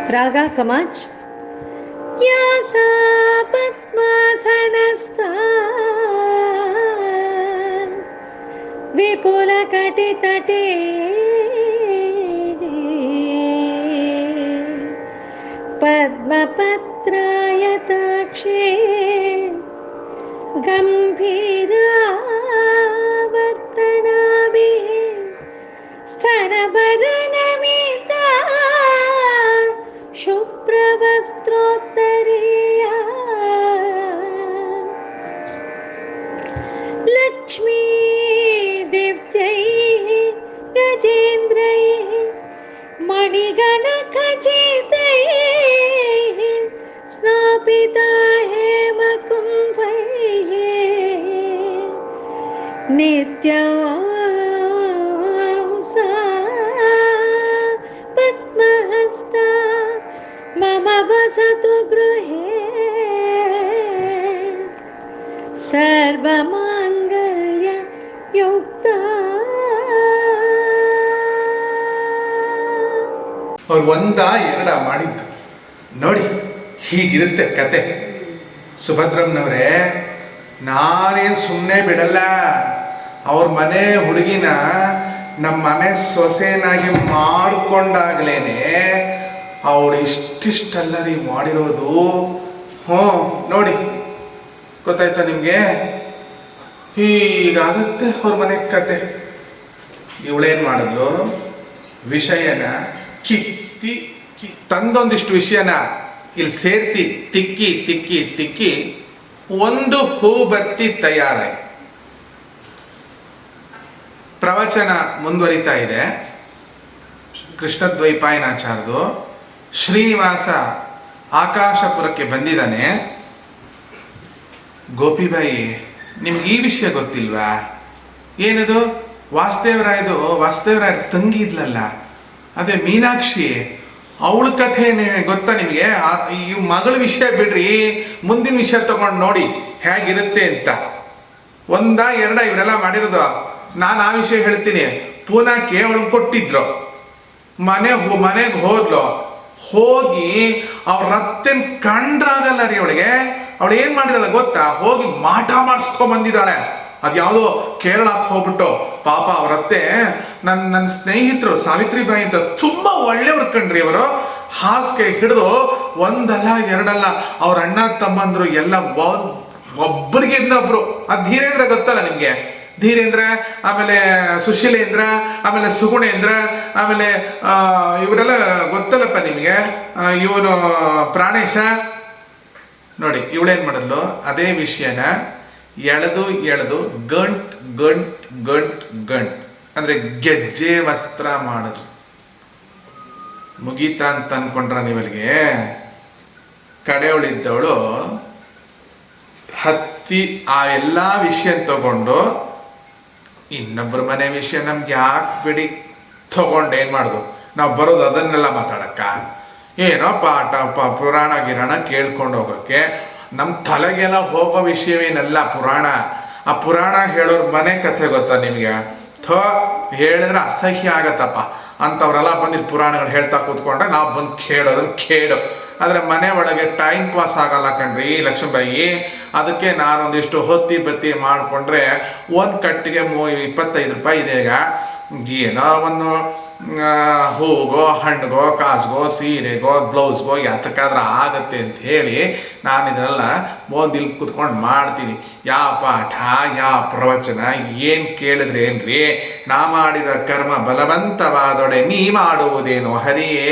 रागा कमाच या सा पद्मासनस्था विपुलकटितटे पद्मपत्रायताक्षे गम्भीरावर्तनाभिः स्तनभरनमिता शुभ्रवस्त्रोत्तरीया लक्ष्मी दिव्यैः गजेन्द्रैः मणिगणखचितैः स्नापिता हेमकुम्भैः नित्यं सा पद्महस्ता मम वसतु गृहे सर्वमाङ्गल्य युक्ता। ಅವ್ರು ಒಂದ ಎರಡ ಮಾಡಿದ್ದು ನೋಡಿ, ಹೀಗಿರುತ್ತೆ ಕತೆ. ಸುಭದ್ರಮ್ಮನವರೇ, ನಾನೇನು ಸುಮ್ಮನೆ ಬಿಡಲ್ಲ. ಅವ್ರ ಮನೆ ಹುಡುಗಿನ ನಮ್ಮ ಮನೆ ಸೊಸೆನಾಗಿ ಮಾಡಿಕೊಂಡಾಗಲೇನೆ ಅವಳು ಇಷ್ಟಿಷ್ಟೆಲ್ಲರಿ ಮಾಡಿರೋದು. ನೋಡಿ, ಗೊತ್ತಾಯ್ತಾ ನಿಮಗೆ? ಹೀಗಾಗುತ್ತೆ ಅವ್ರ ಮನೆ ಕತೆ. ಇವಳೇನು ಮಾಡಿದ್ಲು, ವಿಷಯನ ಕಿತ್ತಿ ತಂದೊಂದಿಷ್ಟು ವಿಷಯನ ಇಲ್ಲಿ ಸೇರಿಸಿ ತಿಕ್ಕಿ ತಿಕ್ಕಿ ತಿಕ್ಕಿ ಒಂದು ಹೂ ಬತ್ತಿ ತಯಾರಾಗಿ. ಪ್ರವಚನ ಮುಂದುವರಿತಾ ಇದೆ. ಕೃಷ್ಣದ್ವೈಪಾಯನಾಚಾರ್ಯದು ಶ್ರೀನಿವಾಸ ಆಕಾಶಪುರಕ್ಕೆ ಬಂದಿದ್ದಾನೆ. ಗೋಪಿಬಾಯಿ, ನಿಮ್ಗೆ ಈ ವಿಷಯ ಗೊತ್ತಿಲ್ವಾ? ಏನದು? ವಾಸುದೇವರಾಯರ ತಂಗಿ ಇದ್ಲಲ್ಲ, ಅದೇ ಮೀನಾಕ್ಷಿ, ಅವಳ ಕಥೆನೇ ಗೊತ್ತಾ ನಿಮಗೆ? ಈ ಮಗಳ ವಿಷಯ ಬಿಡ್ರಿ, ಮುಂದಿನ ವಿಷಯ ತಗೊಂಡು ನೋಡಿ ಹೇಗಿರುತ್ತೆ ಅಂತ. ಒಂದ ಎರಡ ಇವರೆಲ್ಲ ಮಾಡಿರೋದು. ನಾನು ಆ ವಿಷಯ ಹೇಳ್ತೀನಿ. ಪೂನಾಕ್ಕೆ ಅವಳು ಕೊಟ್ಟಿದ್ರು, ಮನೆಗೆ ಹೋದ್ಲು. ಹೋಗಿ ಅವ್ರ ಅತ್ತೆನ್ ಕಂಡ್ರಾಗಲ್ಲ ರೀ ಅವಳಿಗೆ. ಅವಳು ಏನ್ ಮಾಡಿದಲ್ಲ ಗೊತ್ತಾ? ಹೋಗಿ ಮಾಟ ಮಾಡಿಸ್ಕೊಂಡ್ ಬಂದಿದ್ದಾಳೆ. ಅದ್ಯಾವುದೋ ಕೇರಳಕ್ಕೆ ಹೋಗ್ಬಿಟ್ಟು. ಪಾಪ ಅವರತ್ತೆ ನನ್ನ ಸ್ನೇಹಿತರು ಸಾವಿತ್ರಿಬಾಯಿ ಅಂತ ತುಂಬಾ ಒಳ್ಳೆಯವ್ರು ಕಣ್ರಿ ಅವರು. ಹಾಸಿಗೆ ಹಿಡಿದು ಒಂದಲ್ಲ ಎರಡಲ್ಲ ಅವ್ರ ಅಣ್ಣ ತಮ್ಮಂದ್ರು ಎಲ್ಲ ಒಬ್ಬರಿಗೆ ಒಬ್ರು. ಧೀರೇಂದ್ರ ಗೊತ್ತಲ್ಲ ನಿಮ್ಗೆ? ಧೀರೇಂದ್ರ, ಆಮೇಲೆ ಸುಶೀಲೇಂದ್ರ, ಆಮೇಲೆ ಸುಗುಣೇಂದ್ರ, ಆಮೇಲೆ ಇವರೆಲ್ಲ ಗೊತ್ತಲ್ಲಪ್ಪ ನಿಮಗೆ. ಇವನು ಪ್ರಾಣೇಶ. ನೋಡಿ, ಇವಳೇನ್ ಮಾಡಿದ್ಲು, ಅದೇ ವಿಷಯನ ಎಳೆದು ಗಂಟ್ ಗಂಟ್ ಗಂಟ್ ಗಂಟ್ ಅಂದ್ರೆ ಗೆಜ್ಜೆ ವಸ್ತ್ರ ಮಾಡುದು. ಮುಗೀತಾ ಅಂತ ಅನ್ಕೊಂಡ್ರ ನೀವಲ್ಲಿಗೆ? ಕಡೆಯವಳಿದ್ದವಳು ಹತ್ತಿ ಆ ಎಲ್ಲಾ ವಿಷಯ ತಗೊಂಡು, ಇನ್ನೊಬ್ಬರ ಮನೆ ವಿಷಯ ನಮ್ಗೆ ಯಾಕೆ ಬಿಡಿ, ತಗೊಂಡು ಏನ್ ಮಾಡುದು? ನಾವು ಬರೋದು ಅದನ್ನೆಲ್ಲ ಮಾತಾಡಕ್ಕ, ಏನೋ ಪಾಠ ಪುರಾಣ ಗಿರಾಣ ಕೇಳ್ಕೊಂಡು ಹೋಗೋಕ್ಕೆ. ನಮ್ಮ ತಲೆಗೆಲ್ಲ ಹೋಗೋ ವಿಷಯವೇನಲ್ಲ ಪುರಾಣ. ಆ ಪುರಾಣ ಹೇಳೋರ್ ಮನೆ ಕಥೆ ಗೊತ್ತಾ ನಿಮಗೆ? ಹೇಳಿದ್ರೆ ಅಸಹ್ಯ ಆಗತ್ತಪ್ಪ ಅಂಥವ್ರೆಲ್ಲ ಬಂದು ಪುರಾಣಗಳು ಹೇಳ್ತಾ ಕೂತ್ಕೊಂಡ್ರೆ ನಾವು ಬಂದು ಕೇಳೋದನ್ನು ಕೇಳು. ಆದರೆ ಮನೆ ಒಳಗೆ ಟೈಮ್ ಪಾಸ್ ಆಗಲ್ಲ ಕಣ್ರಿ ಲಕ್ಷ್ಮೀಬಾಯಿ. ಅದಕ್ಕೆ ನಾನೊಂದಿಷ್ಟು ಹೊತ್ತಿ ಬತ್ತಿ ಮಾಡಿಕೊಂಡ್ರೆ ಒಂದು ಕಟ್ಟಿಗೆ 25 ರೂಪಾಯಿ ಇದೆ. ಈಗ ಏನೋ ಒಂದು ಹೂಗೋ ಹಣ್ಣಿಗೋ ಕಾಸಿಗೋ ಸೀರೆಗೋ ಬ್ಲೌಸ್ಗೋ ಯಾತಕ್ಕಾದ್ರೆ ಆಗತ್ತೆ ಅಂತ ಹೇಳಿ ನಾನು ಇದನ್ನೆಲ್ಲ ಇಲ್ಲಿ ಕುತ್ಕೊಂಡು ಮಾಡ್ತೀನಿ. ಯಾವ ಪಾಠ ಯಾವ ಪ್ರವಚನ ಏನು ಕೇಳಿದ್ರೆ ಏನ್ರಿ? ನಾ ಮಾಡಿದ ಕರ್ಮ ಬಲವಂತವಾದೊಡೆ ನೀ ಮಾಡುವುದೇನೋ ಹರಿಯೇ,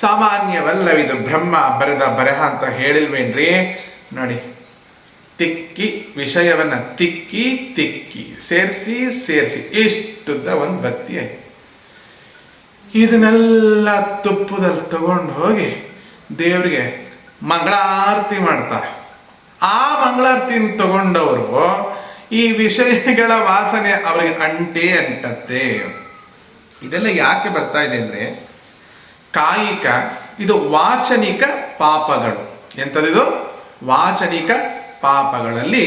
ಸಾಮಾನ್ಯವಲ್ಲವಿದು ಬ್ರಹ್ಮ ಬರೆದ ಬರಹ ಅಂತ ಹೇಳಿಲ್ವೇನ್ರಿ? ನೋಡಿ, ತಿಕ್ಕಿ ವಿಷಯವನ್ನ ತಿಕ್ಕಿ ತಿಕ್ಕಿ ಸೇರಿಸಿ ಇಷ್ಟುದ್ದ ಒಂದು ಭಕ್ತಿ ಆಯ್ತು. ಇದನ್ನೆಲ್ಲ ತುಪ್ಪದಲ್ಲಿ ತಗೊಂಡು ಹೋಗಿ ದೇವರಿಗೆ ಮಂಗಳಾರತಿ ಮಾಡ್ತಾರೆ. ಆ ಮಂಗಳಾರತಿನ ತಗೊಂಡವರು ಈ ವಿಷಯಗಳ ವಾಸನೆ ಅವರಿಗೆ ಅಂಟತ್ತೆ. ಇದೆಲ್ಲ ಯಾಕೆ ಬರ್ತಾ ಇದೆ ಅಂದ್ರೆ, ಕಾಯಿಕ ಇದು ವಾಚನಿಕ ಪಾಪಗಳು. ಎಂಥದಿದು? ವಾಚನಿಕ ಪಾಪಗಳಲ್ಲಿ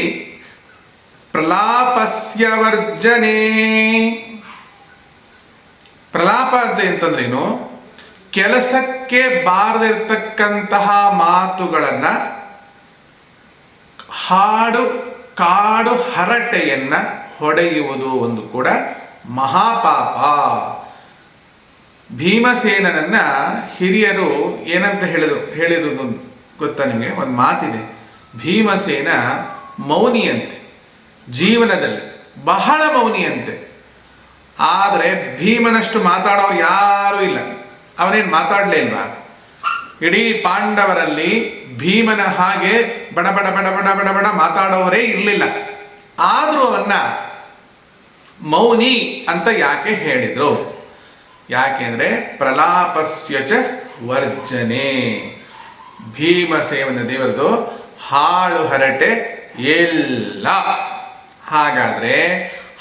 ಪ್ರಲಾಪಸ್ಯ ವರ್ಜನೆ. ಪ್ರಲಾಪ ಅಂತ ಎಂತಂದ್ರೇನು? ಕೆಲಸಕ್ಕೆ ಬಾರದಿರ್ತಕ್ಕಂತಹ ಮಾತುಗಳನ್ನ, ಕಾಡು ಹರಟೆಯನ್ನ ಹೊಡೆಯುವುದು ಒಂದು ಕೂಡ ಮಹಾಪಾಪ. ಭೀಮಸೇನನನ್ನ ಹಿರಿಯರು ಏನಂತ ಹೇಳಿರುವುದು ಗೊತ್ತಾ ನಿಮಗೆ? ಒಂದು ಮಾತಿದೆ, ಭೀಮಸೇನ ಮೌನಿಯಂತೆ, ಜೀವನದಲ್ಲಿ ಬಹಳ ಮೌನಿಯಂತೆ. ಆದರೆ ಭೀಮನಷ್ಟು ಮಾತಾಡೋರು ಯಾರೂ ಇಲ್ಲ. ಅವನೇನು ಮಾತಾಡಲೇ ಇಲ್ವಾ? ಇಡೀ ಪಾಂಡವರಲ್ಲಿ ಭೀಮನ ಹಾಗೆ ಬಡ ಬಡ ಬಡ ಬಡ ಬಡ ಬಡ ಮಾತಾಡೋರೇ ಇರಲಿಲ್ಲ. ಆದರೂ ಅವನ್ನ ಮೌನಿ ಅಂತ ಯಾಕೆ ಹೇಳಿದ್ರು? ಯಾಕೆಂದ್ರೆ ಪ್ರಲಾಪಸ್ಯಚ ವರ್ಜನೆ. ಭೀಮಸೇನ ದೇವರದು ಹಾಳು ಹರಟೆ ಇಲ್ಲ. ಹಾಗಾದ್ರೆ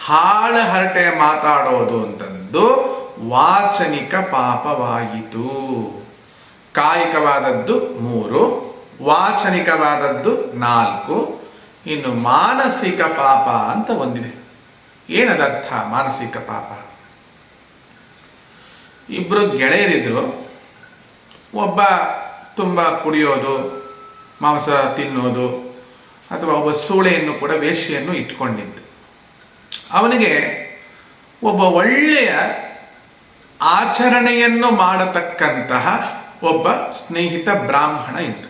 ಹಾಳು ಹರಟೆ ಮಾತಾಡೋದು ಅಂತಂದು ವಾಚನಿಕ ಪಾಪವಾಯಿತು. ಕಾಯಿಕವಾದದ್ದು 3, ವಾಚನಿಕವಾದದ್ದು 4, ಇನ್ನು ಮಾನಸಿಕ ಪಾಪ ಅಂತ ಒಂದಿದೆ. ಏನದರ್ಥ ಮಾನಸಿಕ ಪಾಪ? ಇಬ್ರು ಗೆಳೆಯರಿದ್ರು. ಒಬ್ಬ ತುಂಬ ಕುಡಿಯೋದು, ಮಾಂಸ ತಿನ್ನೋದು, ಅಥವಾ ಒಬ್ಬ ಸೂಳೆಯನ್ನು ಕೂಡ ವೇಶ್ಯೆಯನ್ನು ಇಟ್ಕೊಂಡಿದ್ದು. ಅವನಿಗೆ ಒಬ್ಬ ಒಳ್ಳೆಯ ಆಚರಣೆಯನ್ನು ಮಾಡತಕ್ಕಂತಹ ಒಬ್ಬ ಸ್ನೇಹಿತ ಬ್ರಾಹ್ಮಣ ಇತ್ತು.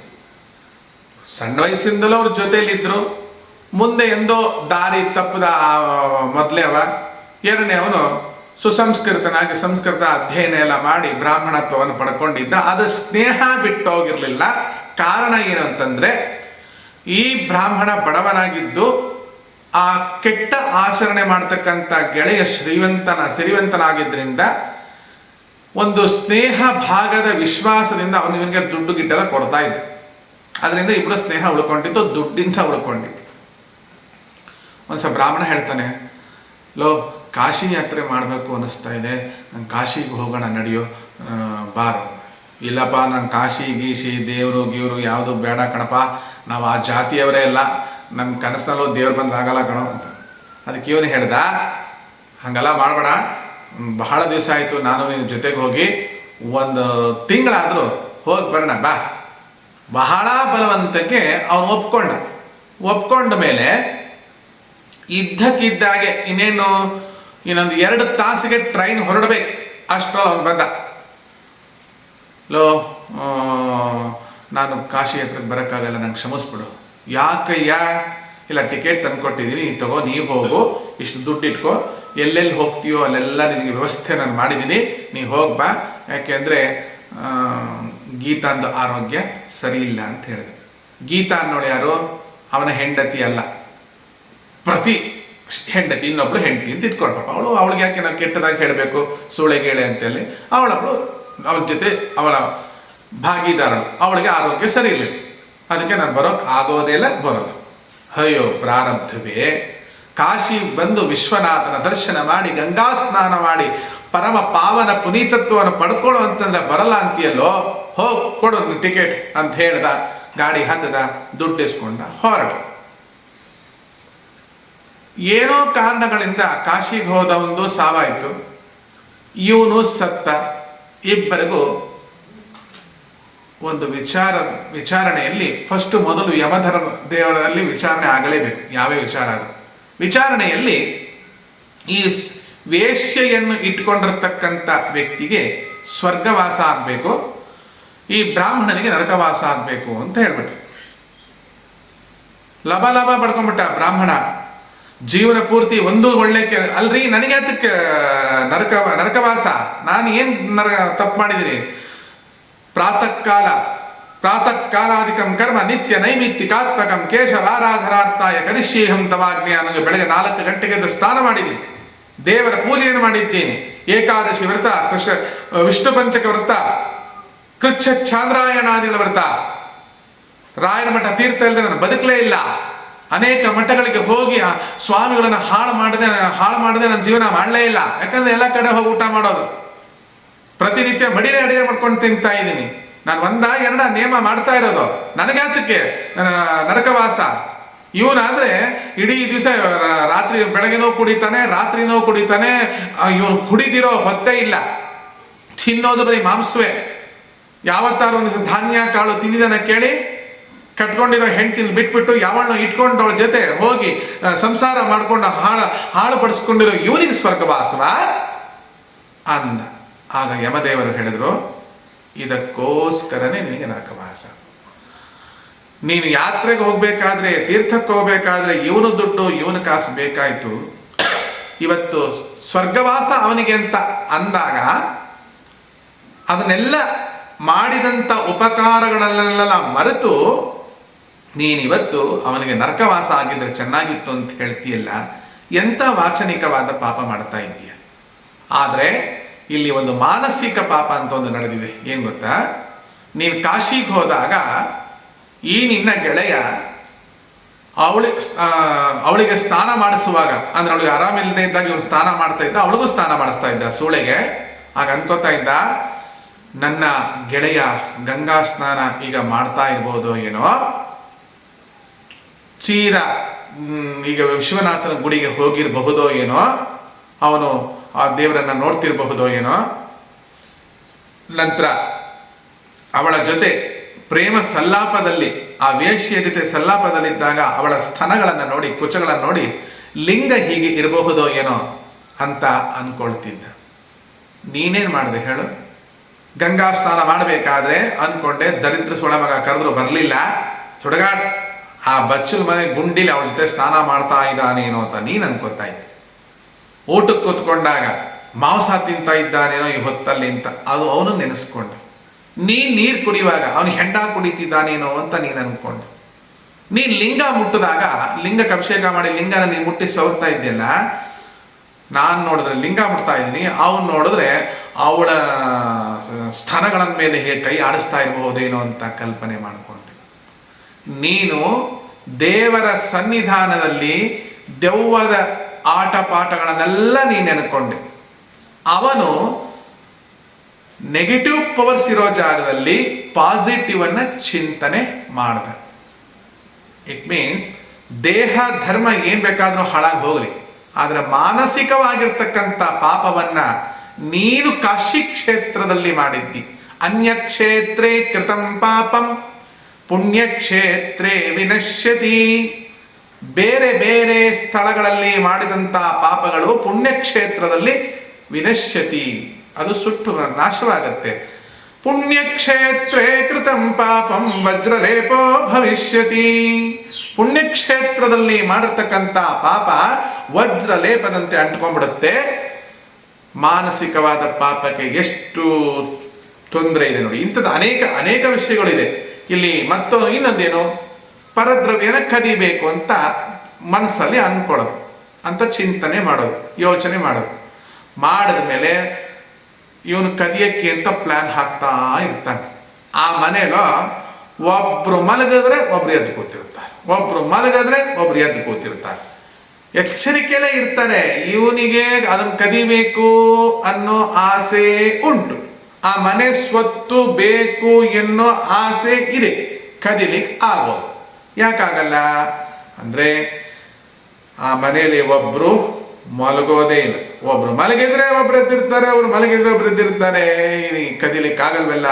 ಸಣ್ಣ ವಯಸ್ಸಿಂದಲೂ ಅವ್ರ ಜೊತೆಯಲ್ಲಿದ್ದರು. ಮುಂದೆ ಎಂದೋ ದಾರಿ ತಪ್ಪದ ಮೊದಲೇ ಎರಡನೇ ಅವನು ಸುಸಂಸ್ಕೃತನಾಗಿ ಸಂಸ್ಕೃತ ಅಧ್ಯಯನ ಎಲ್ಲ ಮಾಡಿ ಬ್ರಾಹ್ಮಣತ್ವವನ್ನು ಪಡ್ಕೊಂಡಿದ್ದ. ಅದು ಸ್ನೇಹ ಬಿಟ್ಟೋಗಿರಲಿಲ್ಲ. ಕಾರಣ ಏನು ಅಂತಂದ್ರೆ, ಈ ಬ್ರಾಹ್ಮಣ ಬಡವನಾಗಿದ್ದು ಆ ಕೆಟ್ಟ ಆಚರಣೆ ಮಾಡ್ತಕ್ಕಂಥ ಗೆಳೆಯ ಸಿರಿವಂತನಾಗಿದ್ದರಿಂದ ಒಂದು ಸ್ನೇಹ ಭಾಗದ ವಿಶ್ವಾಸದಿಂದ ಇವನಿಗೆ ದುಡ್ಡು ಗಿಡ್ಡೆಲ್ಲ ಕೊಡ್ತಾ ಇದ್ದ. ಅದರಿಂದ ಇಬ್ಬರು ಸ್ನೇಹ ಉಳ್ಕೊಂಡಿದ್ದು, ದುಡ್ಡಿಂದ ಉಳ್ಕೊಂಡಿದ್ದು. ಒಂದ್ಸಲ ಬ್ರಾಹ್ಮಣ ಹೇಳ್ತಾನೆ, ಲೋ ಕಾಶಿ ಯಾತ್ರೆ ಮಾಡಬೇಕು ಅನ್ನಿಸ್ತಾ ಇದೆ, ನಂಗೆ ಕಾಶಿಗೆ ಹೋಗೋಣ ನಡೆಯೋ, ಬಾರು. ಇಲ್ಲಪ್ಪ, ನಂಗೆ ಕಾಶಿ ಗೀಶಿ ದೇವರು ಗೀವರು ಯಾವುದು ಬೇಡ ಕಣಪ್ಪ, ನಾವು ಆ ಜಾತಿಯವರೇ ಇಲ್ಲ, ನಮ್ಮ ಕನಸಿನಲ್ಲೂ ದೇವ್ರು ಬಂದಾಗಲ್ಲ ಕಣೋ ಅಂತ. ಅದಕ್ಕೆ ಇವನು ಹೇಳ್ದ, ಹಂಗೆಲ್ಲ ಮಾಡಬೇಡ, ಬಹಳ ದಿವಸ ಆಯಿತು ನಾನು ನಿನ್ನ ಜೊತೆಗೆ ಹೋಗಿ, 1 ತಿಂಗಳಾದರೂ ಹೋಗಿ ಬರೋಣ ಬಾ. ಬಹಳ ಬಲವಂತಕ್ಕೆ ಅವನು ಒಪ್ಕೊಂಡ ಮೇಲೆ ಇದ್ದಕ್ಕಿದ್ದಾಗೆ ಇನ್ನೊಂದು 2 ತಾಸಿಗೆ ಟ್ರೈನ್ ಹೊರಡಬೇಕು. ಅಷ್ಟರಲ್ಲಿ ಅವನು ಬಂದ, ಲೋ ನಾನು ಕಾಶಿ ಹತ್ರಕ್ಕೆ ಬರೋಕ್ಕಾಗಲ್ಲ, ನಂಗೆ ಕ್ಷಮಿಸ್ಬಿಡು. ಯಾಕಯ್ಯ? ಇಲ್ಲ, ಟಿಕೆಟ್ ತಂದುಕೊಟ್ಟಿದ್ದೀನಿ, ತಗೋ, ನೀವು ಹೋಗು, ಇಷ್ಟು ದುಡ್ಡು ಇಟ್ಕೋ, ಎಲ್ಲೆಲ್ಲಿ ಹೋಗ್ತೀಯೋ ಅಲ್ಲೆಲ್ಲ ನಿನಗೆ ವ್ಯವಸ್ಥೆ ನಾನು ಮಾಡಿದ್ದೀನಿ, ನೀವು ಹೋಗ್ಬಾ. ಯಾಕೆಂದರೆ ಗೀತಾಂದು ಆರೋಗ್ಯ ಸರಿ ಇಲ್ಲ ಅಂತ ಹೇಳಿದೆ. ಗೀತಾ ಅನ್ನೋಳು ಯಾರು? ಅವನ ಹೆಂಡತಿ ಅಲ್ಲ, ಪ್ರತಿ ಹೆಂಡತಿ ಇನ್ನೊಬ್ಳು ಹೆಂಡತಿ ಅಂತ ಇಟ್ಕೊಂಡ್ರು. ಅವಳಿಗೆ ಯಾಕೆ ನಾವು ಕೆಟ್ಟದಾಗಿ ಹೇಳಬೇಕು, ಸೂಳೆಗೇಳೆ ಅಂತೇಳಿ. ಅವಳ ಜೊತೆ ಅವಳ ಭಾಗಿದಾರಳು, ಅವಳಿಗೆ ಆರೋಗ್ಯ ಸರಿ ಇಲ್ಲ. ಅದಕ್ಕೆ ನಾನು ಆಗೋದೇ ಇಲ್ಲ, ಬರೋಲ್ಲ. ಅಯ್ಯೋ ಪ್ರಾರಬ್ಧವೇ, ಕಾಶಿ ಬಂದು ವಿಶ್ವನಾಥನ ದರ್ಶನ ಮಾಡಿ ಗಂಗಾ ಸ್ನಾನ ಮಾಡಿ ಪರಮ ಪಾವನ ಪುನೀತತ್ವವನ್ನು ಪಡ್ಕೊಳ್ಳೋ ಅಂತಂದ್ರೆ ಬರಲ್ಲ ಅಂತೀಯಲ್ಲೋ, ಹೋಗಿ ಕೊಡು ಟಿಕೆಟ್ ಅಂತ ಹೇಳ್ದ. ಗಾಡಿ ಹತ್ತದ, ದುಡ್ಡು ಇಸ್ಕೊಂಡ, ಹೊರಟ. ಏನೋ ಕಾರಣಗಳಿಂದ ಕಾಶಿಗೆ ಹೋದ ಒಂದು ಸಾವಾಯಿತು, ಇವನು ಸತ್ತ. ಇಬ್ಬರಿಗೂ ಒಂದು ವಿಚಾರಣೆಯಲ್ಲಿ ಮೊದಲು ಯಮಧರ್ಮ ದೇವರಲ್ಲಿ ವಿಚಾರಣೆ ಆಗಲೇಬೇಕು. ಯಾವೇ ವಿಚಾರ ಅದು? ವಿಚಾರಣೆಯಲ್ಲಿ ಈ ವೇಶ್ಯೆಯನ್ನು ಇಟ್ಕೊಂಡಿರ್ತಕ್ಕಂಥ ವ್ಯಕ್ತಿಗೆ ಸ್ವರ್ಗವಾಸ ಆಗಬೇಕು, ಈ ಬ್ರಾಹ್ಮಣನಿಗೆ ನರಕವಾಸ ಆಗಬೇಕು ಅಂತ ಹೇಳ್ಬಿಟ್ರು. ಲಭ ಪಡ್ಕೊಂಡ್ಬಿಟ್ಟ ಬ್ರಾಹ್ಮಣ. ಜೀವನ ಪೂರ್ತಿ ಒಂದು ಒಳ್ಳೆ ಅಲ್ರಿ, ನನಗೆ ಅದಕ್ಕೆ ನರಕವಾಸ, ನಾನು ಏನು ತಪ್ಪು ಮಾಡಿದ್ದೀನಿ? ಪ್ರಾತಃ ಕಾಲಾಧಿಕಂ ಕರ್ಮ ನಿತ್ಯ ನೈಮಿತ್ತಿಕಾತ್ಮಕಂ ಕೇಶವಾರಾಧನಾರ್ಥಾಯ ಕರಿಷ್ಯೇಹಂ ತವಾಜ್ಞೆ. ನನಗೆ ಬೆಳಗ್ಗೆ 4 ಗಂಟೆಗೆ ಸ್ನಾನ ಮಾಡಿದ್ದೀನಿ, ದೇವರ ಪೂಜೆಯನ್ನು ಮಾಡಿದ್ದೇನೆ, ಏಕಾದಶಿ ವ್ರತ, ವಿಷ್ಣು ಪಂಚಕ ವ್ರತ, ಕೃಚ್ಛ ಚಾಂದ್ರಾಯಣಾದಿಗಳ ವ್ರತ, ರಾಯನ ಮಠ ತೀರ್ಥ ಇಲ್ಲದೆ ನಾನು ಬದುಕಲೇ ಇಲ್ಲ. ಅನೇಕ ಮಠಗಳಿಗೆ ಹೋಗಿ ಆ ಸ್ವಾಮಿಗಳನ್ನು ಹಾಳು ಮಾಡದೆ ನನ್ನ ಜೀವನ ಮಾಡಲೇ ಇಲ್ಲ. ಯಾಕಂದ್ರೆ ಎಲ್ಲ ಕಡೆ ಹೋಗಿ ಊಟ ಮಾಡೋದು, ಪ್ರತಿನಿತ್ಯ ಮಡಿಲೇ ಅಡಿಗೆ ಮಾಡ್ಕೊಂಡು ತಿಂತಾ ಇದ್ದೀನಿ. ನಾನು 1-2 ನೇಮ ಮಾಡ್ತಾ ಇರೋದು. ನನಗ್ಯಾತಕ್ಕೆ ನರಕವಾಸ? ಇವನಾದ್ರೆ ಇಡೀ ದಿವಸ ರಾತ್ರಿ ಬೆಳಗ್ಗೆನೂ ಕುಡಿತಾನೆ, ರಾತ್ರಿನೂ ಕುಡಿತಾನೆ. ಇವನು ಕುಡಿದಿರೋ ಹೊತ್ತೇ ಇಲ್ಲ, ತಿನ್ನೋದು ಬರೀ ಮಾಂಸವೇ. ಯಾವತ್ತಾರು ಒಂದು ದಿವಸ ಧಾನ್ಯ ಕಾಳು ತಿಂದಿದ್ದಾನ ಕೇಳಿ? ಕಟ್ಕೊಂಡಿರೋ ಹೆಂಡತಿನ ಬಿಟ್ಬಿಟ್ಟು ಯಾವಳನ್ನ ಇಟ್ಕೊಂಡವಳ ಜೊತೆ ಹೋಗಿ ಸಂಸಾರ ಮಾಡ್ಕೊಂಡು ಹಾಳು ಪಡಿಸ್ಕೊಂಡಿರೋ ಇವನಿಗೆ ಸ್ವರ್ಗವಾಸವ ಅಂದ. ಆಗ ಯಮದೇವರು ಹೇಳಿದ್ರು, ಇದಕ್ಕೋಸ್ಕರನೇ ನಿನಗೆ ನರಕವಾಸ. ನೀನು ಯಾತ್ರೆಗೆ ಹೋಗ್ಬೇಕಾದ್ರೆ, ತೀರ್ಥಕ್ಕೆ ಹೋಗ್ಬೇಕಾದ್ರೆ ಇವನು ದುಡ್ಡು ಇವನು ಕಾಸು ಬೇಕಾಯ್ತು. ಇವತ್ತು ಸ್ವರ್ಗವಾಸ ಅವನಿಗೆ ಅಂತ ಅಂದಾಗ ಅದನ್ನೆಲ್ಲ ಮಾಡಿದಂಥ ಉಪಕಾರಗಳನ್ನೆಲ್ಲ ಮರೆತು ನೀನಿವತ್ತು ಅವನಿಗೆ ನರಕವಾಸ ಆಗಿದ್ರೆ ಚೆನ್ನಾಗಿತ್ತು ಅಂತ ಹೇಳ್ತೀಯಲ್ಲ, ಎಂಥ ವಾಚನಿಕವಾದ ಪಾಪ ಮಾಡ್ತಾ ಇದೆಯಾ. ಆದರೆ ಇಲ್ಲಿ ಒಂದು ಮಾನಸಿಕ ಪಾಪ ಅಂತ ಒಂದು ನಡೆದಿದೆ. ಏನು ಗೊತ್ತಾ? ನೀನು ಕಾಶಿಗೆ ಹೋದಾಗ ಈ ನಿನ್ನ ಗೆಳೆಯ ಅವಳಿಗೆ ಸ್ನಾನ ಮಾಡಿಸುವಾಗ, ಅಂದ್ರೆ ಅವಳಿಗೆ ಆರಾಮಿಲ್ಲದೆ ಇದ್ದಾಗ ಇವನು ಸ್ನಾನ ಮಾಡ್ತಾ ಇದ್ದ, ಅವಳಿಗೂ ಸ್ನಾನ ಮಾಡಿಸ್ತಾ ಇದ್ದ ಸೂಳೆಗೆ. ಆಗ ಅನ್ಕೋತಾ ಇದ್ದ, ನನ್ನ ಗೆಳೆಯ ಗಂಗಾ ಸ್ನಾನ ಈಗ ಮಾಡ್ತಾ ಇರ್ಬೋದು ಏನೋ, ಸೀದಾ ಈಗ ವಿಶ್ವನಾಥನ ಗುಡಿಗೆ ಹೋಗಿರಬಹುದೋ ಏನೋ, ಅವನು ಆ ದೇವರನ್ನ ನೋಡ್ತಿರಬಹುದೋ ಏನೋ. ನಂತರ ಅವಳ ಜೊತೆ ಪ್ರೇಮ ಸಲ್ಲಾಪದಲ್ಲಿ, ಆ ವೇಶ್ಯ ಜೊತೆ ಸಲ್ಲಾಪದಲ್ಲಿದ್ದಾಗ ಅವಳ ಸ್ತನಗಳನ್ನು ನೋಡಿ, ಕುಚಗಳನ್ನು ನೋಡಿ ಲಿಂಗ ಹೀಗೆ ಇರಬಹುದೋ ಏನೋ ಅಂತ ಅನ್ಕೊಳ್ತಿದ್ದ. ನೀನೇನ್ ಮಾಡಿದೆ ಹೇಳು? ಗಂಗಾ ಸ್ನಾನ ಮಾಡಬೇಕಾದ್ರೆ ಅನ್ಕೊಂಡೆ, ದರಿದ್ರ ಸೊಳಮಗ ಕರೆದ್ರು ಬರಲಿಲ್ಲ, ಸುಡಗಾಡ್ ಆ ಬಚ್ಚಲ ಮನೆ ಗುಂಡಿಲಿ ಅವಳ ಜೊತೆ ಸ್ನಾನ ಮಾಡ್ತಾ ಇದ್ದಾನೇನೋ ಅಂತ ನೀನು ಅನ್ಕೋತಾ ಇದ್ದೆ. ಊಟಕ್ಕೆ ಕೂತ್ಕೊಂಡಾಗ ಮಾಂಸ ತಿಂತಾ ಇದ್ದಾನೇನೋ ಈ ಹೊತ್ತಲ್ಲಿ ಅಂತ ಅದು ಅವನು ನೆನೆಸ್ಕೊಂಡ. ನೀರು ಕುಡಿಯುವಾಗ ಅವನು ಹೆಂಡ ಕುಡಿತಿದ್ದಾನೇನೋ ಅಂತ ನೀನು ಅನ್ಕೊಂಡೆ. ನೀನು ಲಿಂಗ ಮುಟ್ಟಿದಾಗ, ಲಿಂಗಕ್ಕೆ ಅಭಿಷೇಕ ಮಾಡಿ ಲಿಂಗನ ನೀನು ಮುಟ್ಟಿ ಸವರ್ತಾ ಇದ್ದೆಲ್ಲ, ನಾನು ನೋಡಿದ್ರೆ ಲಿಂಗ ಮುಟ್ತಾ ಇದ್ದೀನಿ, ಅವನು ನೋಡಿದ್ರೆ ಅವಳ ಸ್ಥಾನಗಳ ಮೇಲೆ ಹೇಗೆ ಕೈ ಆಡಿಸ್ತಾ ಇರಬಹುದೇನೋ ಅಂತ ಕಲ್ಪನೆ ಮಾಡಿಕೊಂಡೆ. ನೀನು ದೇವರ ಸನ್ನಿಧಾನದಲ್ಲಿ ದೆವ್ವದ ಆಟ ಪಾಠಗಳನ್ನೆಲ್ಲ ನೀನು ಅನ್ಕೊಂಡೆ. ಅವನು ನೆಗೆಟಿವ್ ಪವರ್ಸ್ ಇರೋ ಜಾಗದಲ್ಲಿ ಪಾಸಿಟಿವ್ ಅನ್ನ ಚಿಂತನೆ ಮಾಡ್ದ. ಇಟ್ ಮೀನ್ಸ್ ದೇಹ ಧರ್ಮ ಏನ್ ಬೇಕಾದ್ರೂ ಹಾಳಾಗಿ ಹೋಗಲಿ, ಆದ್ರೆ ಮಾನಸಿಕವಾಗಿರ್ತಕ್ಕಂಥ ಪಾಪವನ್ನ ನೀನು ಕಾಶಿ ಕ್ಷೇತ್ರದಲ್ಲಿ ಮಾಡಿದ್ದಿ. ಅನ್ಯ ಕ್ಷೇತ್ರೇ ಕೃತಂ ಪಾಪಂ ಪುಣ್ಯಕ್ಷೇತ್ರೇ ವಿನಶ್ಯತಿ. ಬೇರೆ ಬೇರೆ ಸ್ಥಳಗಳಲ್ಲಿ ಮಾಡಿದಂಥ ಪಾಪಗಳು ಪುಣ್ಯಕ್ಷೇತ್ರದಲ್ಲಿ ವಿನಶ್ಯತಿ, ಅದು ಸುಟ್ಟು ನಾಶವಾಗತ್ತೆ. ಪುಣ್ಯಕ್ಷೇತ್ರೇ ಕೃತಂ ಪಾಪಂ ವಜ್ರಲೇಪೋ ಭವಿಷ್ಯತಿ. ಪುಣ್ಯಕ್ಷೇತ್ರದಲ್ಲಿ ಮಾಡಿರ್ತಕ್ಕಂಥ ಪಾಪ ವಜ್ರಲೇಪದಂತೆ ಅಂಟ್ಕೊಂಡ್ಬಿಡುತ್ತೆ. ಮಾನಸಿಕವಾದ ಪಾಪಕ್ಕೆ ಎಷ್ಟು ತೊಂದರೆ ಇದೆ ನೋಡಿ. ಇಂಥದ್ದು ಅನೇಕ ವಿಷಯಗಳಿದೆ ಇಲ್ಲಿ. ಇನ್ನೊಂದೇನು, ಪರದ್ರವ್ಯನ ಕದಿಬೇಕು ಅಂತ ಮನಸ್ಸಲ್ಲಿ ಅನ್ಕೊಳ್ಳೋದು, ಅಂತ ಚಿಂತನೆ ಮಾಡೋದು, ಯೋಚನೆ ಮಾಡೋದು. ಮಾಡಿದ ಮೇಲೆ ಇವನು ಕದಿಯಕ್ಕೆ ಅಂತ ಪ್ಲಾನ್ ಹಾಕ್ತಾ ಇರ್ತಾನೆ. ಆ ಮನೇಲೋ ಒಬ್ರು ಮಲಗಿದ್ರೆ ಒಬ್ರು ಎದ್ದು ಕೂತಿರ್ತಾರೆ, ಒಬ್ರು ಮಲಗಿದ್ರೆ ಒಬ್ರು ಎದ್ದು ಕೂತಿರ್ತಾರೆ. ಎಚ್ಚರಿಕೆಯಲ್ಲೇ ಇರ್ತಾರೆ. ಇವನಿಗೆ ಅದನ್ನು ಕದಿಬೇಕು ಅನ್ನೋ ಆಸೆ ಉಂಟು, ಆ ಮನೆ ಸ್ವತ್ತು ಬೇಕು ಎನ್ನೋ ಆಸೆ ಇದೆ, ಕದಿಲಿಕ್ಕೆ ಆಗೋದು. ಯಾಕಾಗಲ್ಲ ಅಂದ್ರೆ ಆ ಮನೆಯಲ್ಲಿ ಒಬ್ರು ಮಲಗೋದೇ ಇಲ್ಲ. ಒಬ್ರು ಮಲಗಿದ್ರೆ ಒಬ್ರು ಎದ್ದಿರ್ತಾರೆ, ಒಬ್ರು ಮಲಗಿದ್ರೆ ಒಬ್ರು ಎದ್ದಿರ್ತಾರೆ. ಕದಿಲಿಕ್ಕಾಗಲ್ವಲ್ಲ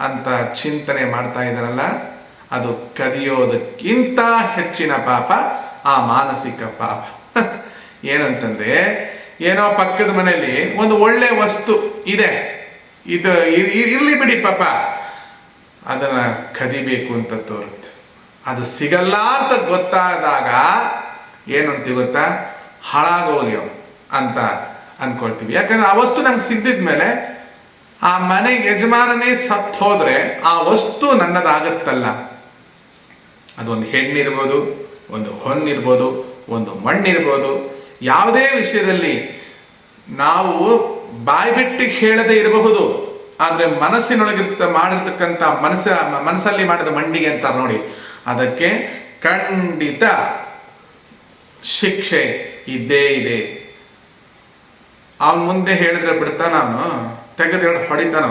ಅಂತ ಚಿಂತನೆ ಮಾಡ್ತಾ ಇದ್ದಾರಲ್ಲ, ಅದು ಕದಿಯೋದಕ್ಕಿಂತ ಹೆಚ್ಚಿನ ಪಾಪ ಆ ಮಾನಸಿಕ ಪಾಪ. ಏನಂತಂದ್ರೆ, ಏನೋ ಪಕ್ಕದ ಮನೆಯಲ್ಲಿ ಒಂದು ಒಳ್ಳೆ ವಸ್ತು ಇದೆ, ಇದು ಇರ್ಲಿ ಬಿಡಿ ಪಾಪ, ಅದನ್ನ ಕದಿಬೇಕು ಅಂತ ತೋರುತ್ತೆ. ಅದು ಸಿಗಲ್ಲ ಅಂತ ಗೊತ್ತಾದಾಗ ಏನಂತೀವಿ ಗೊತ್ತಾ? ಹಾಳಾಗೋಗ್ಲಿ ಅವನು ಅಂತ ಅನ್ಕೊಳ್ತೀವಿ. ಯಾಕಂದ್ರೆ ಆ ವಸ್ತು ನಂಗೆ ಸಿಗ್ದಿದ್ಮೇಲೆ ಆ ಮನೆ ಯಜಮಾನನೇ ಸತ್ತು ಹೋದ್ರೆ ಆ ವಸ್ತು ನನ್ನದಾಗತ್ತಲ್ಲ. ಅದೊಂದು ಹೆಣ್ಣಿರ್ಬೋದು, ಒಂದು ಹೊನ್ನಿರ್ಬೋದು, ಒಂದು ಮಣ್ಣಿರ್ಬೋದು. ಯಾವುದೇ ವಿಷಯದಲ್ಲಿ ನಾವು ಬಾಯ್ಬಿಟ್ಟು ಹೇಳದೇ ಇರಬಹುದು, ಆದ್ರೆ ಮಾಡಿರ್ತಕ್ಕಂಥ ಮನಸ್ಸಲ್ಲಿ ಮಾಡಿದ ಮಂಡಿಗೆ ಅಂತ ನೋಡಿ, ಅದಕ್ಕೆ ಖಂಡಿತ ಶಿಕ್ಷೆ ಇದ್ದೇ ಇದೆ. ಅವನ ಮುಂದೆ ಹೇಳಿದ್ರೆ ಬಿಡ್ತಾನ, ಅವನು ತೆಗೆದು ಹೊಡಿತಾನ.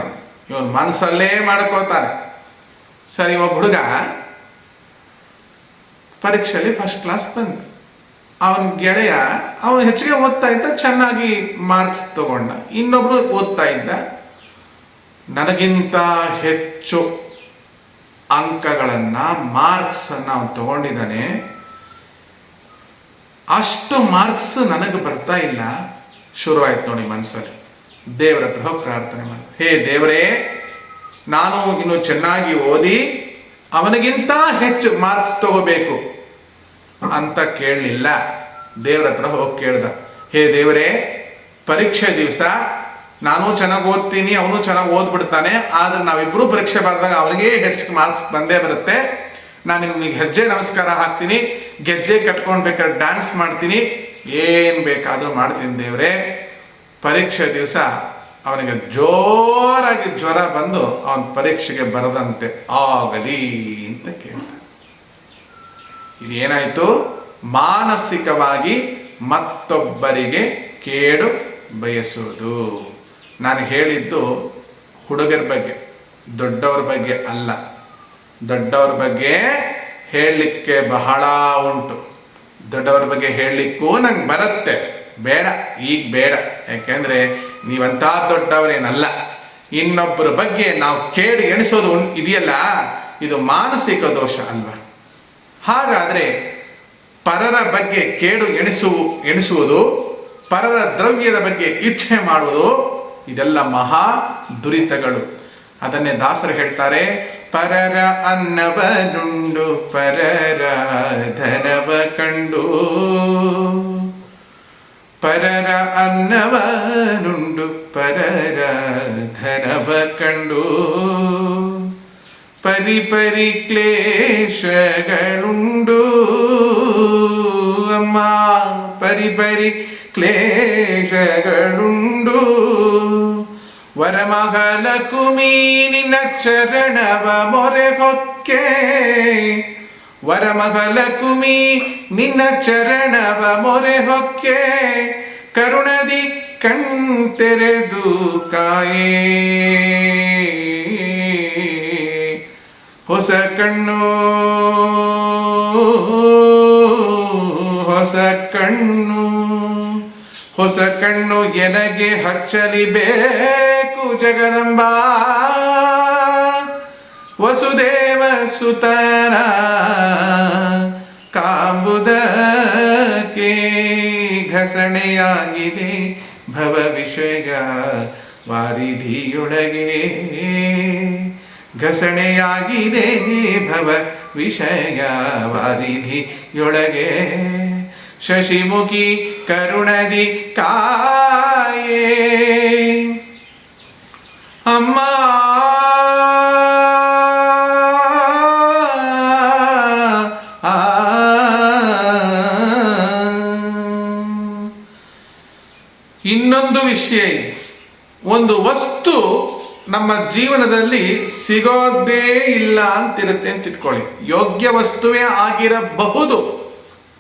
ಇವನ್ ಮನಸ್ಸಲ್ಲೇ ಮಾಡ್ಕೋತಾನೆ. ಸರಿ, ಒಬ್ಬ ಹುಡುಗ ಪರೀಕ್ಷೆಯಲ್ಲಿ ಫಸ್ಟ್ ಕ್ಲಾಸ್ ಬಂದ. ಅವನ ಗೆಳೆಯ ಅವನು ಹೆಚ್ಚಿಗೆ ಓದ್ತಾ ಇದ್ದ, ಚೆನ್ನಾಗಿ ಮಾರ್ಕ್ಸ್ ತಗೊಂಡ. ಇನ್ನೊಬ್ರು ಓದ್ತಾ ಇದ್ದ, ನನಗಿಂತ ಹೆಚ್ಚು ಅಂಕಗಳನ್ನು ಮಾರ್ಕ್ಸನ್ನು ಅವನು ತಗೊಂಡಿದ್ದಾನೆ, ಅಷ್ಟು ಮಾರ್ಕ್ಸ್ ನನಗೆ ಬರ್ತಾ ಇಲ್ಲ. ಶುರುವಾಯ್ತು ನೋಡಿ ಮನಸ್ಸಲ್ಲಿ. ದೇವರ ಹತ್ರ ಹೋಗಿ ಪ್ರಾರ್ಥನೆ ಮಾಡಿ, ಹೇ ದೇವರೇ, ನಾನು ಇನ್ನು ಚೆನ್ನಾಗಿ ಓದಿ ಅವನಿಗಿಂತ ಹೆಚ್ಚು ಮಾರ್ಕ್ಸ್ ತಗೋಬೇಕು ಅಂತ ಕೇಳಲಿಲ್ಲ. ದೇವರ ಹತ್ರ ಹೋಗಿ ಕೇಳ್ದ, ಹೇ ದೇವರೇ, ಪರೀಕ್ಷೆ ದಿವಸ ನಾನು ಚೆನ್ನಾಗಿ ಓದ್ತೀನಿ, ಅವನು ಚೆನ್ನಾಗಿ ಓದ್ಬಿಡ್ತಾನೆ, ಆದ್ರೆ ನಾವಿಬ್ರು ಪರೀಕ್ಷೆ ಬರೆದಾಗ ಅವನಿಗೆ ಹೆಚ್ಚು ಮಾರ್ಕ್ಸ್ ಬಂದೇ ಬರುತ್ತೆ. ನಾನು ನಿಮಗೆ ಹೆಜ್ಜೆ ನಮಸ್ಕಾರ ಹಾಕ್ತೀನಿ, ಗೆಜ್ಜೆ ಕಟ್ಕೊಂಡು ಬೇಕಾದ್ರೆ ಡ್ಯಾನ್ಸ್ ಮಾಡ್ತೀನಿ, ಏನು ಬೇಕಾದರೂ ಮಾಡ್ತೀನಿ ದೇವರೇ. ಪರೀಕ್ಷೆ ದಿವಸ ಅವನಿಗೆ ಜೋರಾಗಿ ಜ್ವರ ಬಂದು ಅವನ ಪರೀಕ್ಷೆಗೆ ಬರದಂತೆ ಆಗಲಿ ಅಂತ ಕೇಳ್ತಾನೆ. ಇದೇನಾಯಿತು? ಮಾನಸಿಕವಾಗಿ ಮತ್ತೊಬ್ಬರಿಗೆ ಕೇಡು ಬಯಸುವುದು. ನಾನು ಹೇಳಿದ್ದು ಹುಡುಗರ ಬಗ್ಗೆ, ದೊಡ್ಡವ್ರ ಬಗ್ಗೆ ಅಲ್ಲ. ದೊಡ್ಡವ್ರ ಬಗ್ಗೆ ಹೇಳಲಿಕ್ಕೆ ಬಹಳ ಉಂಟು, ದೊಡ್ಡವ್ರ ಬಗ್ಗೆ ಹೇಳಲಿಕ್ಕೂ ನಂಗೆ ಬರುತ್ತೆ, ಬೇಡ ಈಗ ಬೇಡ, ಯಾಕೆಂದರೆ ನೀವಂತ ದೊಡ್ಡವರೇನಲ್ಲ. ಇನ್ನೊಬ್ಬರ ಬಗ್ಗೆ ನಾವು ಕೇಳಿ ಎಣಿಸೋದು ಇದೆಯಲ್ಲ, ಇದು ಮಾನಸಿಕ ದೋಷ ಅಲ್ವಾ? ಹಾಗಾದರೆ ಪರರ ಬಗ್ಗೆ ಕೇಡು ಎಣಿಸುವುದು, ಪರರ ದ್ರವ್ಯದ ಬಗ್ಗೆ ಇಚ್ಛೆ ಮಾಡುವುದು, ಇದೆಲ್ಲ ಮಹಾ ದುರಿತಗಳು. ಅದನ್ನೇ ದಾಸರು ಹೇಳ್ತಾರೆ, ಪರರ ಅನ್ನವನುಂಡು ಪರರ ಧನವ ಕಂಡು, ಪರರ ಅನ್ನವನುಂಡು ಪರರ ಧನವ ಕಂಡು, ಪರಿ ಕ್ಲೇಶಗಳುಂಡು ಅಮ್ಮ, ಪರಿ ಕ್ಲೇಶಗಳುಂಡು. ವರಮಗಲ ಕುಮಿ ನಿನ್ನ ಚರಣವ ಮೊರೆ ಹೊಕ್ಕೆ, ವರಮಗಲ ಕುಮಿ ನಿನ್ನ ಚರಣವ ಮೊರೆ ಹೊಕ್ಕೆ, ಕರುಣದಿ ಕಣ್ತೆರೆದು ಕಾಯೇ. ಹೊಸ ಕಣ್ಣು ಹೊಸ ಕಣ್ಣು ಹೊಸ ಕಣ್ಣು ಎನಗೆ ಹಚ್ಚಲಿಬೇಕು ಜಗದಂಬಾ, ವಸುದೇವ ಸುತನ ಕಾಂಬುದಕ್ಕೆ ಘಸಣೆಯಾಗಿದೆ ಭವ ವಿಷಯ ವಾರಿಧಿಯೊಳಗೆ, ಘಸಣೆಯಾಗಿದೆ ಭವ ವಿಷಯ ವಾರಿಧಿಯೊಳಗೆ. ಶಶಿಮುಖಿ ಕರುಣದಿ ಕಾಯೇ ಅಮ್ಮ, ಇನ್ನೊಂದು ವಿಷಯ ಇದೆ. ಒಂದು ವಸ್ತು ನಮ್ಮ ಜೀವನದಲ್ಲಿ ಸಿಗೋದೇ ಇಲ್ಲ ಅಂತಿರುತ್ತೆ ಅಂತ ಇಟ್ಕೊಳ್ಳಿ. ಯೋಗ್ಯ ವಸ್ತುವೇ ಆಗಿರಬಹುದು,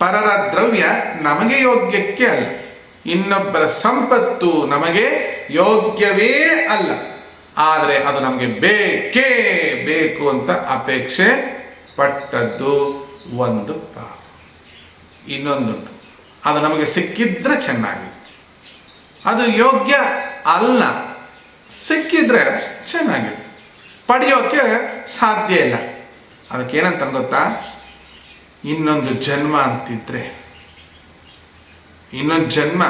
ಪರರ ದ್ರವ್ಯ ನಮಗೆ ಯೋಗ್ಯಕ್ಕೆ ಅಲ್ಲ, ಇನ್ನೊಬ್ಬರ ಸಂಪತ್ತು ನಮಗೆ ಯೋಗ್ಯವೇ ಅಲ್ಲ, ಆದರೆ ಅದು ನಮಗೆ ಬೇಕೇ ಬೇಕು ಅಂತ ಅಪೇಕ್ಷೆ ಪಟ್ಟದ್ದು ಒಂದು ಪಾಪ. ಇನ್ನೊಂದುಂಟು, ಅದು ನಮಗೆ ಸಿಕ್ಕಿದ್ರೆ ಚೆನ್ನಾಗಿ, ಅದು ಯೋಗ್ಯ ಅಲ್ಲ, ಸಿಕ್ಕಿದ್ರೆ ಚೆನ್ನಾಗಿರುತ್ತೆ, ಪಡೆಯೋಕ್ಕೆ ಸಾಧ್ಯ ಇಲ್ಲ. ಅದಕ್ಕೇನಂತ ಗೊತ್ತಾ? ಇನ್ನೊಂದು ಜನ್ಮ ಅಂತಿದ್ರೆ, ಇನ್ನೊಂದು ಜನ್ಮ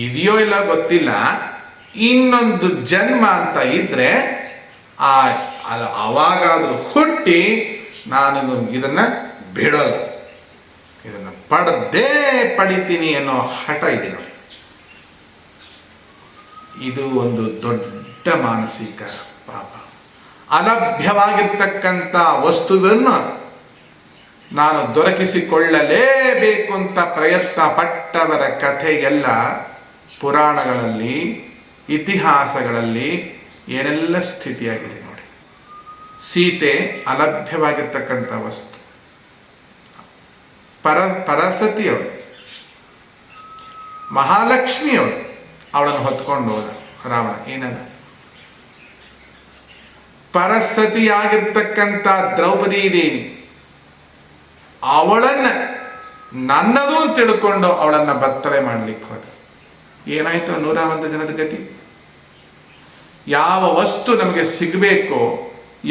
ಇದೆಯೋ ಇಲ್ಲ ಗೊತ್ತಿಲ್ಲ, ಇನ್ನೊಂದು ಜನ್ಮ ಅಂತ ಇದ್ರೆ ಅವಾಗಾದ್ರೂ ಹುಟ್ಟಿ ನಾನು ಇದನ್ನ ಬಿಡೋಲ್ಲ, ಇದನ್ನ ಪಡಿತೀನಿ ಅನ್ನೋ ಹಠ ಇದೆ ನೋಡಿ. ಇದು ಒಂದು ದೊಡ್ಡ ಮಾನಸಿಕ ಪಾಪ. ಅಲಭ್ಯವಾಗಿರ್ತಕ್ಕಂಥ ವಸ್ತುವನ್ನು ನಾನು ದೊರಕಿಸಿಕೊಳ್ಳಲೇಬೇಕು ಅಂತ ಪ್ರಯತ್ನ ಪಟ್ಟವರ ಕಥೆ ಎಲ್ಲ ಪುರಾಣಗಳಲ್ಲಿ, ಇತಿಹಾಸಗಳಲ್ಲಿ ಏನೆಲ್ಲ ಸ್ಥಿತಿಯಾಗಿದೆ ನೋಡಿ. ಸೀತೆ ಅಲಭ್ಯವಾಗಿರ್ತಕ್ಕಂಥ ವಸ್ತು, ಪರಸತಿಯವಳು, ಮಹಾಲಕ್ಷ್ಮಿಯವಳು, ಅವಳನ್ನು ಹೊತ್ಕೊಂಡು ಹೋದ ರಾವಣ. ಏನಲ್ಲ, ಪರಸತಿಯಾಗಿರ್ತಕ್ಕಂಥ ದ್ರೌಪದಿ ದೇವಿ ಅವಳನ್ನ ನನ್ನದು ಅಂತ ತಿಳ್ಕೊಂಡು ಅವಳನ್ನ ಬತ್ತಲೆ ಮಾಡ್ಲಿಕ್ಕೆ ಹೋದ. ಏನಾಯ್ತು 101 ಜನದ ಗತಿ? ಯಾವ ವಸ್ತು ನಮಗೆ ಸಿಗಬೇಕೋ,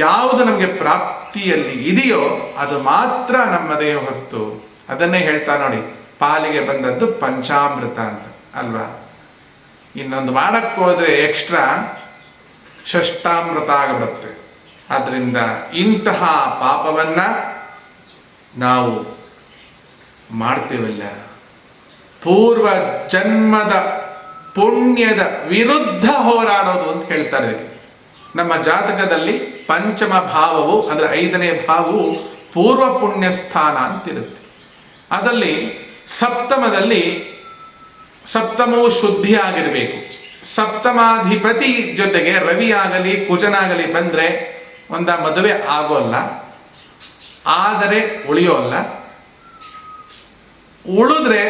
ಯಾವುದು ನಮಗೆ ಪ್ರಾಪ್ತಿಯಲ್ಲಿ ಇದೆಯೋ ಅದು ಮಾತ್ರ ನಮ್ಮದೇ ಹೊರತು. ಅದನ್ನೇ ಹೇಳ್ತಾ ನೋಡಿ, ಪಾಲಿಗೆ ಬಂದದ್ದು ಪಂಚಾಮೃತ ಅಂತ ಅಲ್ವಾ. ಇನ್ನೊಂದು ಮಾಡಕ್ಕೆ ಹೋದ್ರೆ ಎಕ್ಸ್ಟ್ರಾ ಷಷ್ಟಾಮೃತ ಆಗಿಬಿಡುತ್ತೆ. ಆದ್ದರಿಂದ ಇಂತಹ ಪಾಪವನ್ನ ನಾವು ಮಾಡ್ತೇವಲ್ಲ, ಪೂರ್ವ ಜನ್ಮದ ಪುಣ್ಯದ ವಿರುದ್ಧ ಹೋರಾಡೋದು ಅಂತ ಹೇಳ್ತಾರೆ. ನಮ್ಮ ಜಾತಕದಲ್ಲಿ ಪಂಚಮ ಭಾವವು ಅಂದರೆ 5ನೇ ಭಾವವು ಪೂರ್ವ ಪುಣ್ಯ ಸ್ಥಾನ ಅಂತಿರುತ್ತೆ. ಅದರಲ್ಲಿ ಸಪ್ತಮವು ಶುದ್ಧಿ ಆಗಿರಬೇಕು. ಸಪ್ತಮಾಧಿಪತಿ ಜೊತೆಗೆ ರವಿ ಆಗಲಿ ಕುಜನಾಗಲಿ ಬಂದರೆ ಒಂದ ಮದುವೆ ಆಗೋಲ್ಲ, ಆದರೆ ಉಳಿಯೋಲ್ಲ. ಉಳಿದ್ರೆ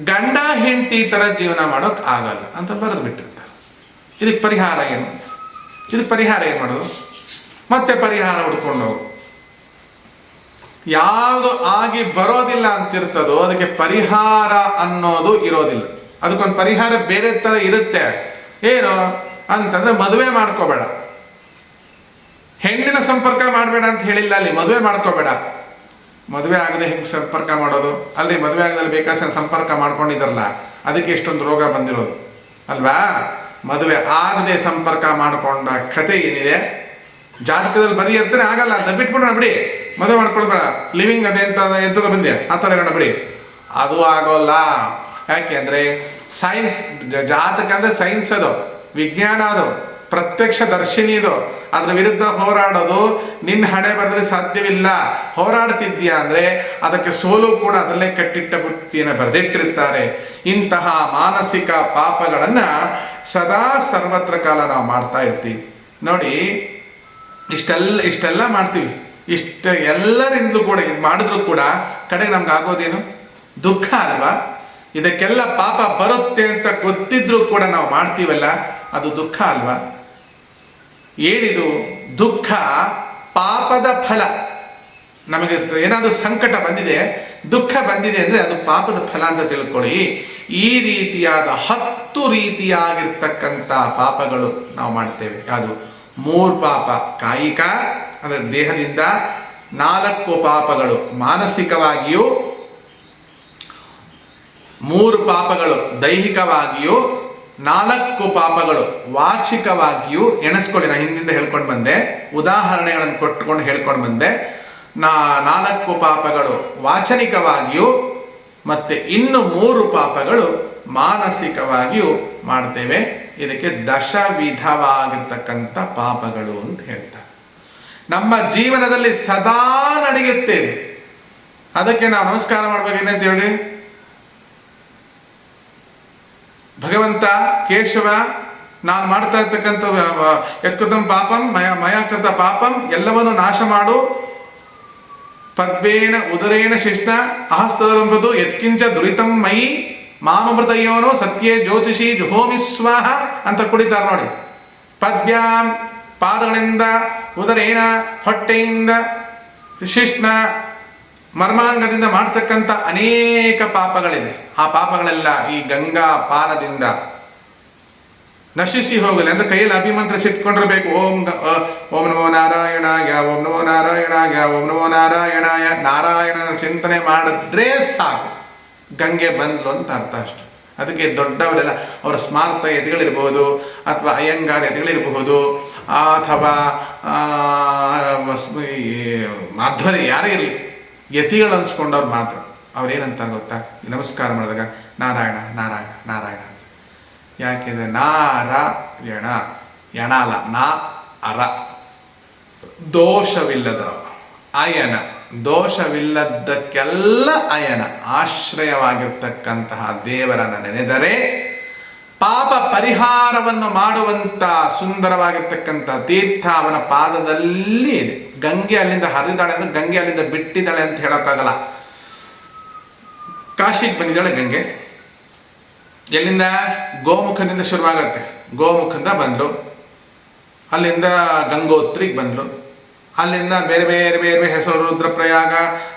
ಗಂಡ ಹೆಂಡತಿ ಥರ ಜೀವನ ಮಾಡೋಕೆ ಆಗಲ್ಲ ಅಂತ ಬರೆದು ಬಿಟ್ಟಿರ್ತಾರೆ. ಇದಕ್ಕೆ ಪರಿಹಾರ ಏನು? ಮಾಡೋದು? ಮತ್ತೆ ಪರಿಹಾರ ಹುಡ್ಕೊಂಡು ಹೋಗು. ಯಾವುದು ಆಗಿ ಬರೋದಿಲ್ಲ ಅಂತಿರ್ತದೋ ಅದಕ್ಕೆ ಪರಿಹಾರ ಅನ್ನೋದು ಇರೋದಿಲ್ಲ. ಅದಕ್ಕೊಂದು ಪರಿಹಾರ ಬೇರೆ ಥರ ಇರುತ್ತೆ. ಏನು ಅಂತಂದ್ರೆ ಮದುವೆ ಮಾಡ್ಕೋಬೇಡ, ಹೆಣ್ಣಿನ ಸಂಪರ್ಕ ಮಾಡಬೇಡ ಅಂತ ಹೇಳಿಲ್ಲ ಅಲ್ಲಿ. ಮದುವೆ ಮಾಡ್ಕೋಬೇಡ. ಮದುವೆ ಆಗದೆ ಹೆಂಗೆ ಸಂಪರ್ಕ ಮಾಡೋದು? ಅಲ್ಲಿ ಮದುವೆ ಆಗದಲ್ಲಿ ಬೇಕಾದ ಸಂಪರ್ಕ ಮಾಡ್ಕೊಂಡಿದ್ದಾರಲ್ಲ, ಅದಕ್ಕೆ ಎಷ್ಟೊಂದು ರೋಗ ಬಂದಿರೋದು ಅಲ್ವಾ. ಮದುವೆ ಆಗದೆ ಸಂಪರ್ಕ ಮಾಡಿಕೊಂಡ ಕಥೆ ಏನಿದೆ ಜಾತಕದಲ್ಲಿ ಬರೀ ಇರ್ತಾರೆ, ಆಗಲ್ಲ ಅಂತ ಬಿಟ್ಬಿಡೋಣ ಬಿಡಿ. ಮದುವೆ ಮಾಡ್ಕೊಳ್ಬೇಡ, ಲಿವಿಂಗ್ ಅದೇ ಎಂಥದ್ದು ಬಂದೆ ಆ ಥರ ಇರೋಣ ಬಿಡಿ. ಅದು ಆಗೋಲ್ಲ. ಯಾಕೆ ಅಂದರೆ ಸೈನ್ಸ್, ಜಾತಕ ಅಂದರೆ ಸೈನ್ಸ್, ಅದು ವಿಜ್ಞಾನ, ಅದು ಪ್ರತ್ಯಕ್ಷ ದರ್ಶಿನಿ. ಇದು ಅದ್ರ ವಿರುದ್ಧ ಹೋರಾಡೋದು ನಿನ್ನ ಹಣೆ ಬರೆದ್ರೆ ಸಾಧ್ಯವಿಲ್ಲ. ಹೋರಾಡ್ತಿದ್ಯಾ ಅಂದರೆ ಅದಕ್ಕೆ ಸೋಲು ಕೂಡ ಅದರಲ್ಲೇ ಕಟ್ಟಿಟ್ಟ ಬುತ್ತಿಯನ್ನು ಬರೆದಿಟ್ಟಿರ್ತಾರೆ. ಇಂತಹ ಮಾನಸಿಕ ಪಾಪಗಳನ್ನು ಸದಾ ಸರ್ವತ್ರ ಕಾಲ ನಾವು ಮಾಡ್ತಾ ಇರ್ತೀವಿ ನೋಡಿ. ಇಷ್ಟೆಲ್ಲ ಮಾಡ್ತೀವಿ. ಎಲ್ಲರಿಂದಲೂ ಕೂಡ ಇದು ಮಾಡಿದ್ರು ಕೂಡ ಕಡೆಗೆ ನಮ್ಗೆ ಆಗೋದೇನು? ದುಃಖ ಅಲ್ವಾ. ಇದಕ್ಕೆಲ್ಲ ಪಾಪ ಬರುತ್ತೆ ಅಂತ ಗೊತ್ತಿದ್ರೂ ಕೂಡ ನಾವು ಮಾಡ್ತೀವಲ್ಲ, ಅದು ದುಃಖ ಅಲ್ವಾ. ಏನಿದು ದುಃಖ? ಪಾಪದ ಫಲ. ನಮಗೆ ಏನಾದರೂ ಸಂಕಟ ಬಂದಿದೆ, ದುಃಖ ಬಂದಿದೆ ಅಂದರೆ ಅದು ಪಾಪದ ಫಲ ಅಂತ ತಿಳ್ಕೊಳ್ಳಿ. ಈ ರೀತಿಯಾದ 10 ರೀತಿಯಾಗಿರ್ತಕ್ಕಂಥ ಪಾಪಗಳು ನಾವು ಮಾಡ್ತೇವೆ. ಯಾವುದು? 3 ಪಾಪ ಕಾಯಿಕ ಅಂದರೆ ದೇಹದಿಂದ, 4 ಪಾಪಗಳು ಮಾನಸಿಕವಾಗಿಯೂ, 3 ಪಾಪಗಳು ದೈಹಿಕವಾಗಿಯೂ, 4 ಪಾಪಗಳು ವಾಚಿಕವಾಗಿಯೂ. ಎಣಿಸ್ಕೊಳ್ಳಿ, ನಾನು ಹಿಂದಿಂದ ಹೇಳ್ಕೊಂಡು ಬಂದೆ, ಉದಾಹರಣೆಗಳನ್ನು ಕೊಟ್ಟುಕೊಂಡು ಹೇಳ್ಕೊಂಡು ಬಂದೆ. 4 ಪಾಪಗಳು ವಾಚನಿಕವಾಗಿಯೂ ಮತ್ತೆ ಇನ್ನು 3 ಪಾಪಗಳು ಮಾನಸಿಕವಾಗಿಯೂ ಮಾಡ್ತೇವೆ. ಇದಕ್ಕೆ ದಶವಿಧವಾಗಿರ್ತಕ್ಕಂಥ ಪಾಪಗಳು ಅಂತ ಹೇಳ್ತಾರೆ. ನಮ್ಮ ಜೀವನದಲ್ಲಿ ಸದಾ ನಡೆಯುತ್ತೇವೆ. ಅದಕ್ಕೆ ನಾವು ನಮಸ್ಕಾರ ಮಾಡ್ಬೇಕೇನಂತ ಹೇಳಿ, ಭಗವಂತ ಕೇಶವ, ನಾನು ಮಾಡ್ತಾ ಇರ್ತಕ್ಕಂಥ ಯತ್ಕೃತಂ ಪಾಪಂ ಮಯಾ ಕೃತ ಪಾಪಂ ಎಲ್ಲವನ್ನು ನಾಶ ಮಾಡು. ಪದ್ಮೇನ ಉದರೇಣ ಶಿಷ್ಟ ಅಹಸ್ತದಂಬದು ಯತ್ಕಿಂಚ ದುರಿತಂ ಮಯಿ ಮಾಮೃತಯೋನು ಸತ್ಯೇ ಜ್ಯೋತಿಷಿ ಜುಹೋಮಿ ಸ್ವಾಹ ಅಂತ ಕುಡಿತಾರೆ ನೋಡಿ. ಪದ್ಭ್ಯಾಂ ಪಾದಗಳಿಂದ, ಉದರೇಣ ಹೊಟ್ಟೆಯಿಂದ, ಶಿಷ್ಣ ಮರ್ಮಾಂಗದಿಂದ ಮಾಡ್ತಕ್ಕಂಥ ಅನೇಕ ಪಾಪಗಳಿದೆ. ಆ ಪಾಪಗಳೆಲ್ಲ ಈ ಗಂಗಾ ಪಾನದಿಂದ ನಶಿಸಿ ಹೋಗಲಿ. ಅಂದ್ರೆ ಕೈಯಲ್ಲಿ ಅಭಿಮಂತ್ರ ಸಿಟ್ಕೊಂಡಿರ್ಬೇಕು. ಓಂ ನಮೋ ನಾರಾಯಣಾಯ, ಓಂ ನಮೋ ನಾರಾಯಣಾಯ, ಓಂ ನಮೋ ನಾರಾಯಣಾಯ. ನಾರಾಯಣನ ಚಿಂತನೆ ಮಾಡಿದ್ರೆ ಸಾಕು, ಗಂಗೆ ಬಂದ್ಲು ಅಂತ ಅರ್ಥ ಅಷ್ಟೆ. ಅದಕ್ಕೆ ದೊಡ್ಡವರೆಲ್ಲ ಅವರ ಸ್ಮಾರ್ತ ಯತಿಗಳಿರಬಹುದು, ಅಥವಾ ಅಯ್ಯಂಗಾರ ಯತಿಗಳಿರಬಹುದು, ಅಥವಾ ಮಾಧ್ವರಿ ಯಾರೇ ಇರಲಿ, ಯತಿಗಳು ಅನ್ಸ್ಕೊಂಡವ್ರು ಮಾತ್ರ ಅವ್ರೇನಂತ ಗೊತ್ತಾ, ನಮಸ್ಕಾರ ಮಾಡಿದಾಗ ನಾರಾಯಣ ನಾರಾಯಣ ನಾರಾಯಣ. ಯಾಕೆಂದರೆ ನಾರಾಯಣ, ಯಣ ಅಲ್ಲ, ನಾ ಅರ, ದೋಷವಿಲ್ಲದ ಅಯನ, ದೋಷವಿಲ್ಲದಕ್ಕೆಲ್ಲ ಅಯನ, ಆಶ್ರಯವಾಗಿರ್ತಕ್ಕಂತಹ ದೇವರನ್ನು ನೆನೆದರೆ ಪಾಪ ಪರಿಹಾರವನ್ನು ಮಾಡುವಂಥ ಸುಂದರವಾಗಿರ್ತಕ್ಕಂಥ ತೀರ್ಥ ಅವನ ಪಾದದಲ್ಲಿ ಇದೆ. ಗಂಗೆ ಅಲ್ಲಿಂದ ಹರಿದಾಳೆ ಅಂದ್ರೆ ಗಂಗೆ ಅಲ್ಲಿಂದ ಬಿಟ್ಟಿದ್ದಾಳೆ ಅಂತ ಹೇಳೋಕ್ಕಾಗಲ್ಲ. ಕಾಶಿಗೆ ಬಂದಿದ್ದಾಳೆ ಗಂಗೆ. ಎಲ್ಲಿಂದ? ಗೋಮುಖದಿಂದ ಶುರುವಾಗತ್ತೆ. ಗೋಮುಖದಿಂದ ಬಂದು ಅಲ್ಲಿಂದ ಗಂಗೋತ್ರಿಗೆ ಬಂದು, ಅಲ್ಲಿಂದ ಬೇರೆ ಬೇರೆ ಬೇರೆ ಹೆಸರು, ರುದ್ರಪ್ರಯಾಗ,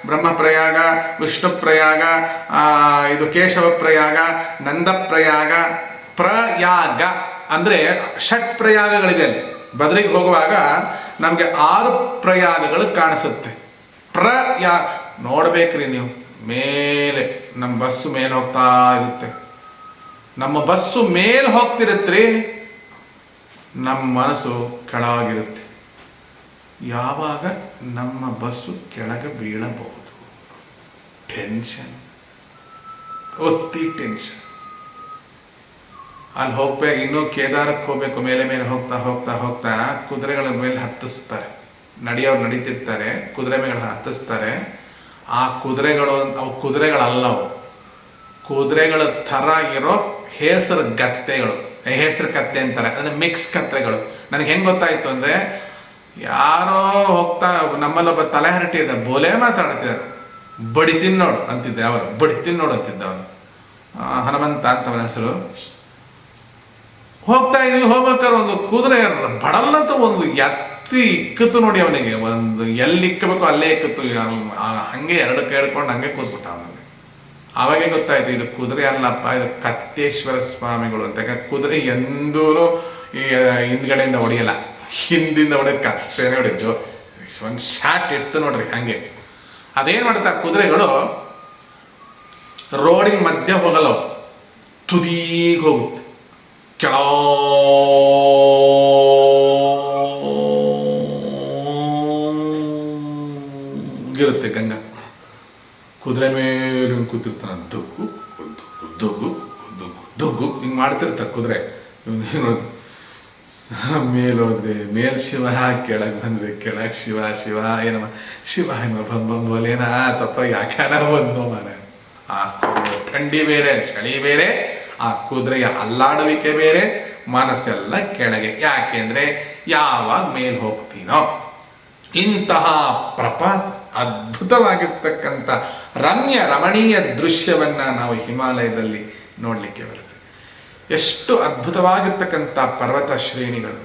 ಬ್ರಹ್ಮಪ್ರಯಾಗ, ವಿಷ್ಣು ಪ್ರಯಾಗ, ಇದು ಕೇಶವ ಪ್ರಯಾಗ, ನಂದ ಪ್ರಯಾಗ, ಪ್ರಯಾಗ ಅಂದರೆ ಷಟ್ ಪ್ರಯಾಗಗಳಿದೆ ಅಲ್ಲಿ. ಬದರಿಗೆ ಹೋಗುವಾಗ ನಮಗೆ 6 ಪ್ರಯಾಗಗಳು ಕಾಣಿಸುತ್ತೆ. ನೋಡ್ಬೇಕ್ರಿ ನೀವು, ಮೇಲೆ ನಮ್ಮ ಬಸ್ಸು ಮೇಲೆ ಹೋಗ್ತಾ ಇರುತ್ತೆ. ನಮ್ಮ ಬಸ್ಸು ಮೇಲೆ ಹೋಗ್ತಿರತ್ರಿ, ನಮ್ಮ ಮನಸ್ಸು ಕೆಳಗಿರುತ್ತೆ. ಯಾವಾಗ ನಮ್ಮ ಬಸ್ಸು ಕೆಳಗೆ ಬೀಳಬಹುದು, ಟೆನ್ಷನ್, ಒತ್ತಿ ಟೆನ್ಷನ್. ಅಲ್ಲಿ ಹೋಗ್ಬೇಕು, ಇನ್ನೂ ಕೇದಾರಕ್ಕೆ ಹೋಗ್ಬೇಕು, ಮೇಲೆ ಮೇಲೆ ಹೋಗ್ತಾ ಹೋಗ್ತಾ ಹೋಗ್ತಾ ಕುದುರೆಗಳ ಮೇಲೆ ಹತ್ತಿಸ್ತಾರೆ. ನಡೆಯೋರು ನಡೀತಿರ್ತಾರೆ, ಕುದುರೆ ಮೇಲೆ ಹತ್ತಿಸ್ತಾರೆ. ಆ ಕುದುರೆಗಳು, ಅವು ಕುದುರೆಗಳಲ್ಲವು, ಕುದುರೆಗಳ ಥರ ಇರೋ ಹೆಸರು ಗತ್ತೆಗಳು, ಹೆಸರು ಕತ್ತೆ ಅಂತಾರೆ, ಅಂದರೆ ಮಿಕ್ಸ್ ಕತ್ತೆಗಳು. ನನಗೆ ಹೆಂಗೆ ಗೊತ್ತಾಯ್ತು ಅಂದರೆ, ಯಾರೋ ಹೋಗ್ತಾ ನಮ್ಮಲ್ಲೊಬ್ಬ ತಲೆ ಹರಟಿ ಇದ್ದ, ಬೋಲೆ ಮಾತಾಡ್ತಿದ್ದಾರೆ. ಬಡಿತೀನಿ ನೋಡು ಅಂತಿದ್ದೆ, ಅವರು ಬಡಿತೀನಿ ನೋಡು ಅಂತಿದ್ದ ಅವನು, ಹನುಮಂತ ಅಂತ ಅವನ ಹೆಸರು. ಹೋಗ್ತಾ ಇದೀವಿ, ಹೋಗ್ಬೇಕಾದ್ರೆ ಒಂದು ಕುದುರೆ ಬಡಲ್ಲಂತ ಒಂದು ಎತ್ತಿ ಇಕ್ಕತ್ತು ನೋಡಿ ಅವನಿಗೆ. ಒಂದು ಎಲ್ಲಿ ಇಕ್ಕಬೇಕು ಅಲ್ಲೇ ಇಕ್ಕತ್ತು, ಹಂಗೆ 2 ಕೈ ಹಿಡ್ಕೊಂಡು ಹಂಗೆ ಕೂತ್ಬಿಟ್ಟ ಅವನಿಗೆ. ಆವಾಗೇ ಗೊತ್ತಾಯ್ತು, ಇದು ಕುದುರೆ ಅಲ್ಲಪ್ಪ, ಇದು ಕತ್ತೇಶ್ವರ ಸ್ವಾಮಿಗಳು ಅಂತ. ಕುದುರೆ ಎಂದೂ ಈ ಹಿಂದ್ಗಡೆಯಿಂದ ಹೊಡೆಯಲ್ಲ, ಹಿಂದಿಂದ ಹೊಡೆಯೋದು ಕತ್ತೇನೆ ಹೊಡೆಯೋ, ಒಂದು ಶಾಟ್ ಇಡ್ತು ನೋಡ್ರಿ ಹಂಗೆ. ಅದೇನು ಮಾಡ್ತಾ ಕುದುರೆಗಳು ರೋಡಿನ ಮಧ್ಯೆ ಹೋಗಲ್ಲ, ತುದೀಗೆ ಹೋಗುತ್ತೆ, ಕೆಳಗಿರುತ್ತೆ ಗಂಗಾ. ಕುದುರೆ ಮೇಲೆ ಕೂತಿರ್ತಾನ, ದುಗ್ಗು ದುಗ್ಗು ದುಗ್ಗು ದುಗ್ಗು ಹಿಂಗೆ ಮಾಡ್ತಿರ್ತಾರೆ ಕುದುರೆ. ಮೇಲೋದ್ರೆ ಮೇಲ್ ಶಿವ, ಕೆಳಗೆ ಬಂದ್ರೆ ಕೆಳಗೆ ಶಿವ. ಶಿವ ಏನಮ್ಮ ಶಿವ ಏನೋ ಬಂಬೋಲೇನ ತಪ್ಪ ಯಾಕಾನ ಬಂದೋ ಮಾರ. ಆ ಥಂಡಿ ಬೇರೆ, ಚಳಿ ಬೇರೆ, ಆ ಕುದುರೆಯ ಅಲ್ಲಾಡುವಿಕೆ ಬೇರೆ, ಮನಸ್ಸೆಲ್ಲ ಕೆಳಗೆ. ಯಾಕೆಂದ್ರೆ ಯಾವಾಗ ಮೇಲ್ ಹೋಗ್ತೀನೋ. ಇಂತಹ ಪ್ರಪಾತ, ಅದ್ಭುತವಾಗಿರ್ತಕ್ಕಂಥ ರಮ್ಯ ರಮಣೀಯ ದೃಶ್ಯವನ್ನ ನಾವು ಹಿಮಾಲಯದಲ್ಲಿ ನೋಡಲಿಕ್ಕೆ ಬರುತ್ತೆ. ಎಷ್ಟು ಅದ್ಭುತವಾಗಿರ್ತಕ್ಕಂಥ ಪರ್ವತ ಶ್ರೇಣಿಗಳು,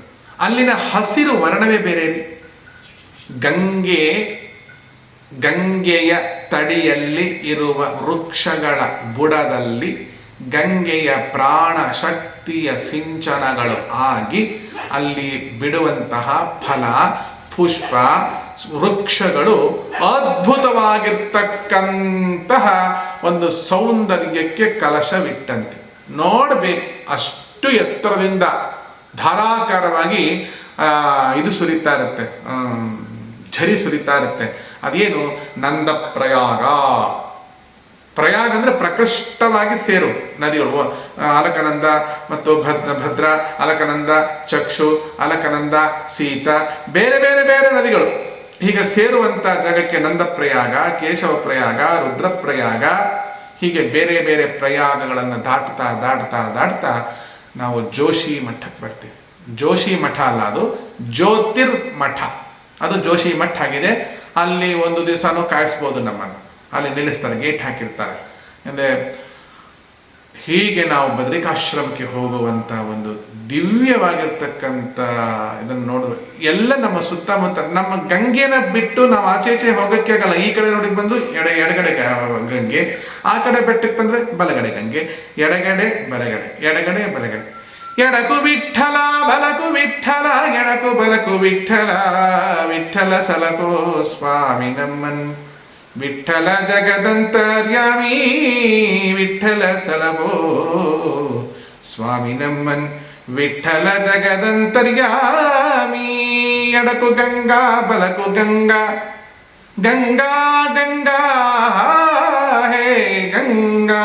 ಅಲ್ಲಿನ ಹಸಿರು ವರ್ಣವೇ ಬೇರೆ. ಗಂಗೆಯ ತಡಿಯಲ್ಲಿ ಇರುವ ವೃಕ್ಷಗಳ ಬುಡದಲ್ಲಿ ಗಂಗೆಯ ಪ್ರಾಣ ಶಕ್ತಿಯ ಸಿಂಚನಗಳು ಆಗಿ ಅಲ್ಲಿ ಬಿಡುವಂತಹ ಫಲ, ಪುಷ್ಪ, ವೃಕ್ಷಗಳು ಅದ್ಭುತವಾಗಿರ್ತಕ್ಕಂತಹ ಒಂದು ಸೌಂದರ್ಯಕ್ಕೆ ಕಲಶವಿಟ್ಟಂತೆ. ನೋಡಬೇಕು, ಅಷ್ಟು ಎತ್ತರದಿಂದ ಧಾರಾಕಾರವಾಗಿ ಇದು ಸುರಿತಾ ಇರುತ್ತೆ, ಝರಿ ಸುರಿತಾ ಇರುತ್ತೆ. ಅದೇನು ನಂದ ಪ್ರಯಾಗ. ಪ್ರಯಾಗ ಅಂದರೆ ಪ್ರಕೃಷ್ಟವಾಗಿ ಸೇರು ನದಿಗಳು. ಅಲಕನಂದ ಮತ್ತು ಭದ್ರ, ಅಲಕನಂದ, ಚಕ್ಷು, ಅಲಕನಂದ, ಸೀತ, ಬೇರೆ ಬೇರೆ ಬೇರೆ ನದಿಗಳು ಹೀಗೆ ಸೇರುವಂಥ ಜಾಗಕ್ಕೆ ನಂದ ಪ್ರಯಾಗ, ಕೇಶವ ಪ್ರಯಾಗ, ರುದ್ರ ಪ್ರಯಾಗ, ಹೀಗೆ ಬೇರೆ ಬೇರೆ ಪ್ರಯಾಗಗಳನ್ನು ದಾಟ್ತಾ ದಾಟ್ತಾ ದಾಟ್ತಾ ನಾವು ಜೋಶಿ ಮಠಕ್ಕೆ ಬರ್ತೀವಿ. ಜೋಶಿ ಮಠ ಅಲ್ಲ, ಅದು ಜ್ಯೋತಿರ್ಮಠ. ಅದು ಜೋಶಿ ಮಠ ಆಗಿದೆ. ಅಲ್ಲಿ ಒಂದು ದಿವಸನೂ ಕಾಯಿಸ್ಬೋದು ನಮ್ಮನ್ನು, ಅಲ್ಲಿ ನಿಲ್ಲಿಸ್ತಾರೆ, ಗೇಟ್ ಹಾಕಿರ್ತಾರೆ. ಅಂದರೆ ಹೀಗೆ ನಾವು ಬದ್ರಿಕಾಶ್ರಮಕ್ಕೆ ಹೋಗುವಂಥ ಒಂದು ದಿವ್ಯವಾಗಿರ್ತಕ್ಕಂಥ ಇದನ್ನು ನೋಡಿದ್ರೆ ಎಲ್ಲ ನಮ್ಮ ಸುತ್ತಮುತ್ತ, ನಮ್ಮ ಗಂಗೆನ ಬಿಟ್ಟು ನಾವು ಆಚೆ ಹೋಗೋಕ್ಕೆ ಆಗಲ್ಲ. ಈ ಕಡೆ ನೋಡಿಗೆ ಬಂದು ಎಡಗಡೆ ಗಂಗೆ, ಆ ಕಡೆ ಬೆಟ್ಟಕ್ಕೆ ಬಂದರೆ ಬಲಗಡೆ ಗಂಗೆ, ಎಡಗಡೆ ಬಲಗಡೆ, ಎಡಗಡೆ ಬಲಗಡೆ. ಎಡಕು ವಿಠಲ ಬಲಕು ವಿಠಲ, ಎಡಕು ಬಲಕು ವಿಠಲ, ವಿಠಲ ಸಲಕೋ ಸ್ವಾಮಿ ನಮ್ಮನ್, ವಿಠಲ ಜಗದಂತರ್ಯಾಮಿ, ವಿಠಲ ಸಲಭೋ ಸ್ವಾಮಿ ನಮ್ಮನ್, ವಿಠಲ ಜಗದಂತರ್ಯಾಮಿ. ಎಡಕು ಗಂಗಾ ಬಲಕು ಗಂಗಾ, ಗಂಗಾ ಗಂಗಾ ಹೇ ಗಂಗಾ.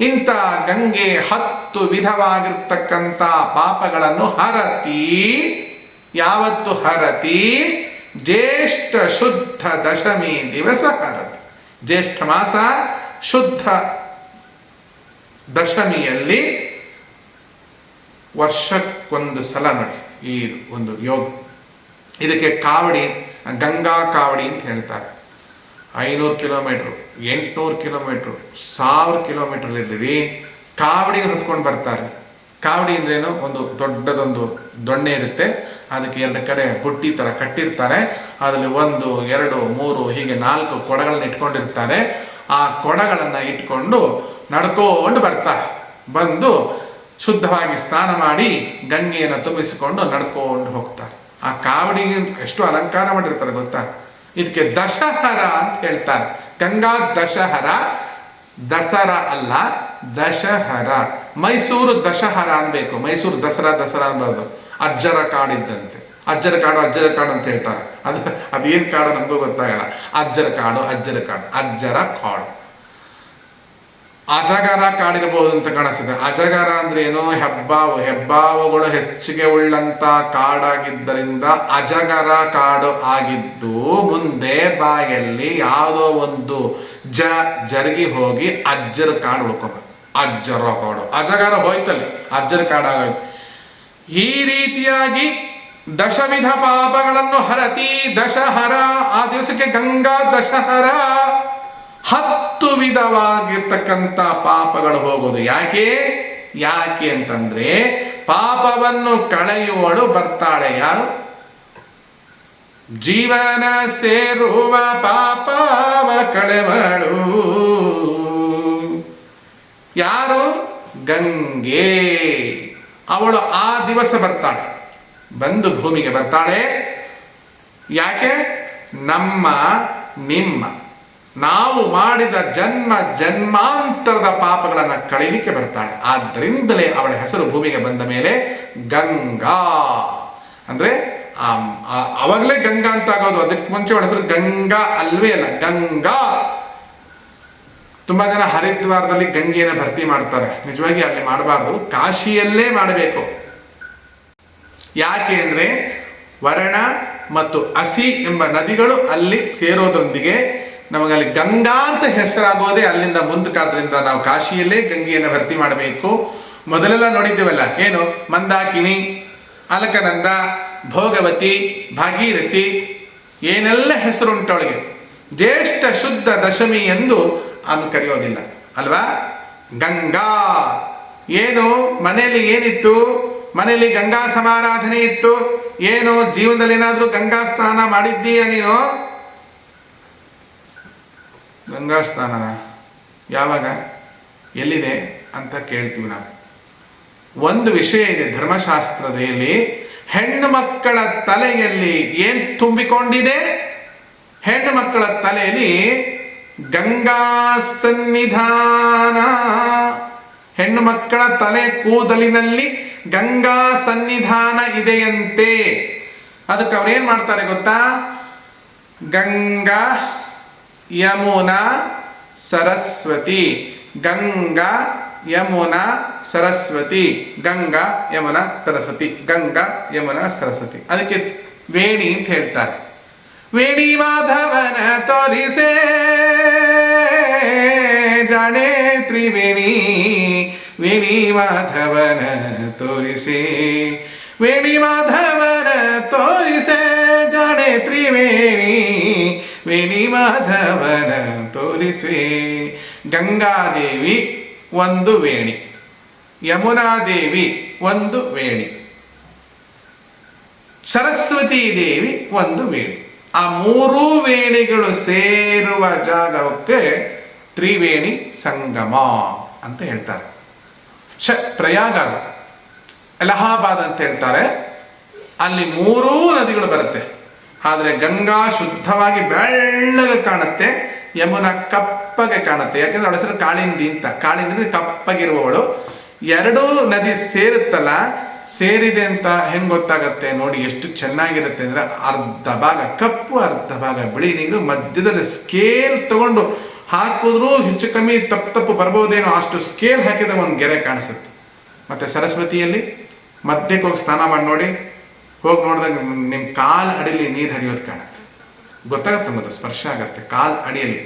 ಇಂಥ ಗಂಗೆ 10 ವಿಧವಾಗಿರ್ತಕ್ಕಂಥ ಪಾಪಗಳನ್ನು ಹರತಿ. ಯಾವತ್ತು ಹರತಿ? ಜ್ಯೇಷ್ಠ ಶುದ್ಧ ದಶಮಿ ದಿವಸ ಹರತಿ. ಜ್ಯೇಷ್ಠ ಮಾಸ ಶುದ್ಧ ದಶಮಿಯಲ್ಲಿ ವರ್ಷಕ್ಕೊಂದು ಸಲ ನೋಡಿ ಈ ಒಂದು ಯೋಗ. ಇದಕ್ಕೆ ಕಾವಡಿ, ಗಂಗಾ ಕಾವಡಿ ಅಂತ ಹೇಳ್ತಾರೆ. 500 ಕಿಲೋಮೀಟ್ರು, 800 ಕಿಲೋಮೀಟ್ರು, 1000 ಕಿಲೋಮೀಟರ್ ಇದ್ದೀವಿ, ಕಾವಡಿನ ಹೊತ್ಕೊಂಡು ಬರ್ತಾರೆ. ಕಾವಡಿ ಅಂದ್ರೇನು? ಒಂದು ದೊಡ್ಡದೊಂದು ದೊಣ್ಣೆ ಇರುತ್ತೆ, ಅದಕ್ಕೆ 2 ಕಡೆ ಬುಟ್ಟಿ ಥರ ಕಟ್ಟಿರ್ತಾರೆ. ಅದರಲ್ಲಿ 1, 2, 3 ಹೀಗೆ 4 ಕೊಡಗಳನ್ನ ಇಟ್ಕೊಂಡಿರ್ತಾರೆ. ಆ ಕೊಡಗಳನ್ನು ಇಟ್ಕೊಂಡು ನಡ್ಕೊಂಡು ಬರ್ತಾರೆ. ಬಂದು ಶುದ್ಧವಾಗಿ ಸ್ನಾನ ಮಾಡಿ ಗಂಗೆಯನ್ನು ತುಂಬಿಸಿಕೊಂಡು ನಡ್ಕೊಂಡು ಹೋಗ್ತಾರೆ. ಆ ಕಾವಡಿಗೆ ಎಷ್ಟು ಅಲಂಕಾರ ಮಾಡಿರ್ತಾರೆ ಗೊತ್ತಾ? ಇದಕ್ಕೆ ದಶಹರ ಅಂತ ಹೇಳ್ತಾರೆ. ಗಂಗಾ ದಶಹರ, ದಸರಾ ಅಲ್ಲ, ದಶಹರ. ಮೈಸೂರು ದಶಹರ ಅನ್ಬೇಕು, ಮೈಸೂರು ದಸರಾ ಅನ್ಬಾರ್ದು. ಅಜ್ಜರ ಕಾಡಿದ್ದಂತೆ, ಅಜ್ಜರ ಕಾಡು ಅಂತ ಹೇಳ್ತಾರೆ. ಅದೇನು ಕಾಡು ನಮಗೂ ಗೊತ್ತಾಗಲ್ಲ. ಅಜ್ಜರ ಕಾಡು, ಅಜ್ಜರ ಕಾಡು. ಅಜಗರ ಕಾಡಿರಬಹುದು ಅಂತ ಕಾಣಿಸ್ತದೆ. ಅಜಗರ ಅಂದ್ರೆ ಏನೋ ಹೆಬ್ಬಾವುಗಳು ಹೆಚ್ಚಿಗೆ ಉಳ್ಳಂತ ಕಾಡಾಗಿದ್ದರಿಂದ ಅಜಗರ ಕಾಡು ಆಗಿದ್ದು, ಮುಂದೆ ಬಾಯಲ್ಲಿ ಯಾವುದೋ ಒಂದು ಜರುಗಿ ಹೋಗಿ ಅಜ್ಜರ ಕಾಡು ಉಳ್ಕೊಂಡು ಅಜ್ಜರ ಕಾಡು, ಅಜಗರ ಹೋಯ್ತಲ್ಲಿ, ಅಜ್ಜರ ಕಾಡಾಗೋಯ್ತು. ಈ ರೀತಿಯಾಗಿ ದಶವಿಧ ಪಾಪಗಳನ್ನು ಹರತಿ ದಶಹರ. ಆ ದಿವಸಕ್ಕೆ ಗಂಗಾ ದಶಹರ. 10 ವಿಧವಾಗಿರ್ತಕ್ಕಂಥ ಪಾಪಗಳು ಹೋಗೋದು. ಯಾಕೆ ಅಂತಂದ್ರೆ ಪಾಪವನ್ನು ಕಳೆಯುವಳು ಬರ್ತಾಳೆ. ಯಾರು? ಜೀವನ ಸೇರುವ ಪಾಪವ ಕಳೆವಳು ಯಾರು? ಗಂಗೆ. ಅವಳು ಆ ದಿವಸ ಬರ್ತಾಳೆ, ಬಂದು ಭೂಮಿಗೆ ಬರ್ತಾಳೆ. ಯಾಕೆ? ನಿಮ್ಮ ನಾವು ಮಾಡಿದ ಜನ್ಮಾಂತರದ ಪಾಪಗಳನ್ನು ಕಳೀಲಿಕ್ಕೆ ಬರ್ತಾಳೆ. ಆದ್ದರಿಂದಲೇ ಅವಳ ಹೆಸರು ಭೂಮಿಗೆ ಬಂದ ಮೇಲೆ ಗಂಗಾ ಅಂದ್ರೆ ಅವಾಗಲೇ ಗಂಗಾ ಅಂತ ಆಗೋದು. ಅದಕ್ಕೆ ಮುಂಚೆ ಅವಳ ಹೆಸರು ಗಂಗಾ ಅಲ್ವೇ ಅಲ್ಲ, ಗಂಗಾ. ತುಂಬಾ ಜನ ಹರಿದ್ವಾರದಲ್ಲಿ ಗಂಗೆಯನ್ನು ಭರ್ತಿ ಮಾಡ್ತಾರೆ. ನಿಜವಾಗಿ ಅಲ್ಲಿ ಮಾಡಬಾರ್ದು, ಕಾಶಿಯಲ್ಲೇ ಮಾಡಬೇಕು. ಯಾಕೆ ಅಂದ್ರೆ ವರ್ಣ ಮತ್ತು ಅಸಿ ಎಂಬ ನದಿಗಳು ಅಲ್ಲಿ ಸೇರೋದ್ರೊಂದಿಗೆ ನಮಗಲ್ಲಿ ಗಂಗಾ ಅಂತ ಹೆಸರಾಗೋದೇ ಅಲ್ಲಿಂದ ಮುಂದಕ್ಕಾದ್ರಿಂದ ನಾವು ಕಾಶಿಯಲ್ಲೇ ಗಂಗೆಯನ್ನು ಭರ್ತಿ ಮಾಡಬೇಕು. ಮೊದಲೆಲ್ಲ ನೋಡಿದ್ದೇವಲ್ಲ, ಏನು ಮಂದಾಕಿನಿ, ಅಲಕನಂದ, ಭೋಗವತಿ, ಭಾಗೀರಥಿ, ಏನೆಲ್ಲ ಹೆಸರುಂಟು ಅವಳಿಗೆ. ಜ್ಯೇಷ್ಠ ಶುದ್ಧ ದಶಮಿ ಎಂದು ಅದು ಕರೆಯೋದಿಲ್ಲ ಅಲ್ವಾ? ಗಂಗಾ. ಏನು ಮನೆಯಲ್ಲಿ ಏನಿತ್ತು? ಮನೆಯಲ್ಲಿ ಗಂಗಾ ಸಮಾರಾಧನೆ ಇತ್ತು. ಏನು ಜೀವನದಲ್ಲಿ ಏನಾದ್ರೂ ಗಂಗಾ ಸ್ನಾನ ಮಾಡಿದ್ದೀಯ ನೀನು? ಗಂಗಾ ಸ್ನಾನನ ಯಾವಾಗ, ಎಲ್ಲಿದೆ ಅಂತ ಕೇಳ್ತೀವಿ ನಾವು. ಒಂದು ವಿಷಯ ಇದೆ ಧರ್ಮಶಾಸ್ತ್ರದಲ್ಲಿ, ಹೆಣ್ಣು ಮಕ್ಕಳ ತಲೆಯಲ್ಲಿ ಏನ್ ತುಂಬಿಕೊಂಡಿದೆ? ಹೆಣ್ಣು ಮಕ್ಕಳ ತಲೆಯಲ್ಲಿ ಗಂಗಾ ಸನ್ನಿಧಾನ. ಹೆಣ್ಣು ಮಕ್ಕಳ ತಲೆ ಕೂದಲಿನಲ್ಲಿ ಗಂಗಾ ಸನ್ನಿಧಾನ ಇದೆಯಂತೆ. ಅದಕ್ಕೆ ಅವ್ರೇನ್ ಮಾಡ್ತಾರೆ ಗೊತ್ತಾ? ಗಂಗಾ ಯಮುನಾ ಸರಸ್ವತಿ, ಗಂಗಾ ಯಮುನಾ ಸರಸ್ವತಿ, ಗಂಗಾ ಯಮುನಾ ಸರಸ್ವತಿ, ಗಂಗಾ ಯಮುನಾ ಸರಸ್ವತಿ. ಅದಕ್ಕೆ ವೇಣಿ ಅಂತ ಹೇಳ್ತಾರೆ. ವೇಣಿ ಮಾಧವನ ತೋರಿಸೆ ಜಾಣೆ ತ್ರಿವೇಣಿ, ವೇಣಿ ಮಾಧವನ ತೋರಿಸೆ, ವೇಣಿ ಮಾಧವನ ತೋರಿಸೆ ಜಾಣೆ ತ್ರಿವೇಣಿ, ವೇಣಿ ಮಾಧವನ ತೋರಿಸೆ. ಗಂಗಾದೇವಿ ಒಂದು ವೇಣಿ, ಯಮುನಾದೇವಿ ಒಂದು ವೇಣಿ, ಸರಸ್ವತಿ ದೇವಿ ಒಂದು ವೇಣಿ. ಆ 3 ವೇಣಿಗಳು ಸೇರುವ ಜಾಗಕ್ಕೆ ತ್ರಿವೇಣಿ ಸಂಗಮ ಅಂತ ಹೇಳ್ತಾರೆ. ಪ್ರಯಾಗ, ಅಲಹಾಬಾದ್ ಅಂತ ಹೇಳ್ತಾರೆ. ಅಲ್ಲಿ 3 ನದಿಗಳು ಬರುತ್ತೆ. ಆದರೆ ಗಂಗಾ ಶುದ್ಧವಾಗಿ ಬೆಳ್ಳಗೆ ಕಾಣುತ್ತೆ, ಯಮುನಾ ಕಪ್ಪಗೆ ಕಾಣುತ್ತೆ. ಯಾಕಂದ್ರೆ ಅವಳ ಹೆಸರು ಕಾಳಿಂದಿ ಅಂತ. ಕಾಳಿಂದಿ ಕಪ್ಪಗಿರುವವಳು. 2 ನದಿ ಸೇರುತ್ತಲ್ಲ, ಸೇರಿದೆ ಅಂತ ಹೆಂಗ್ ಗೊತ್ತಾಗತ್ತೆ ನೋಡಿ, ಎಷ್ಟು ಚೆನ್ನಾಗಿರುತ್ತೆ ಅಂದ್ರೆ, ಅರ್ಧ ಭಾಗ ಕಪ್ಪು ಅರ್ಧ ಭಾಗ ಬಿಳಿ ನೀರು, ಮಧ್ಯದಲ್ಲಿ ಸ್ಕೇಲ್ ತಗೊಂಡು ಹಾಕಿದ್ರು ಹೆಚ್ಚು ಕಮ್ಮಿ ತಪ್ಪು ಬರ್ಬೋದೇನೋ ಅಷ್ಟು ಸ್ಕೇಲ್ ಹಾಕಿದ ಒಂದು ಗೆರೆ ಕಾಣಿಸುತ್ತೆ. ಮತ್ತೆ ಸರಸ್ವತಿಯಲ್ಲಿ ಮಧ್ಯಕ್ಕೆ ಹೋಗಿ ಸ್ನಾನ ಮಾಡಿ ನೋಡಿ, ಹೋಗಿ ನೋಡಿದಾಗ ನಿಮ್ಮ ಕಾಲ ಅಡಿಯಲ್ಲಿ ನೀರು ಹರಿಯೋದು ಕಾಣುತ್ತೆ. ಗೊತ್ತಾಗುತ್ತೆ, ಮತ್ತೆ ಸ್ಪರ್ಶ ಆಗತ್ತೆ.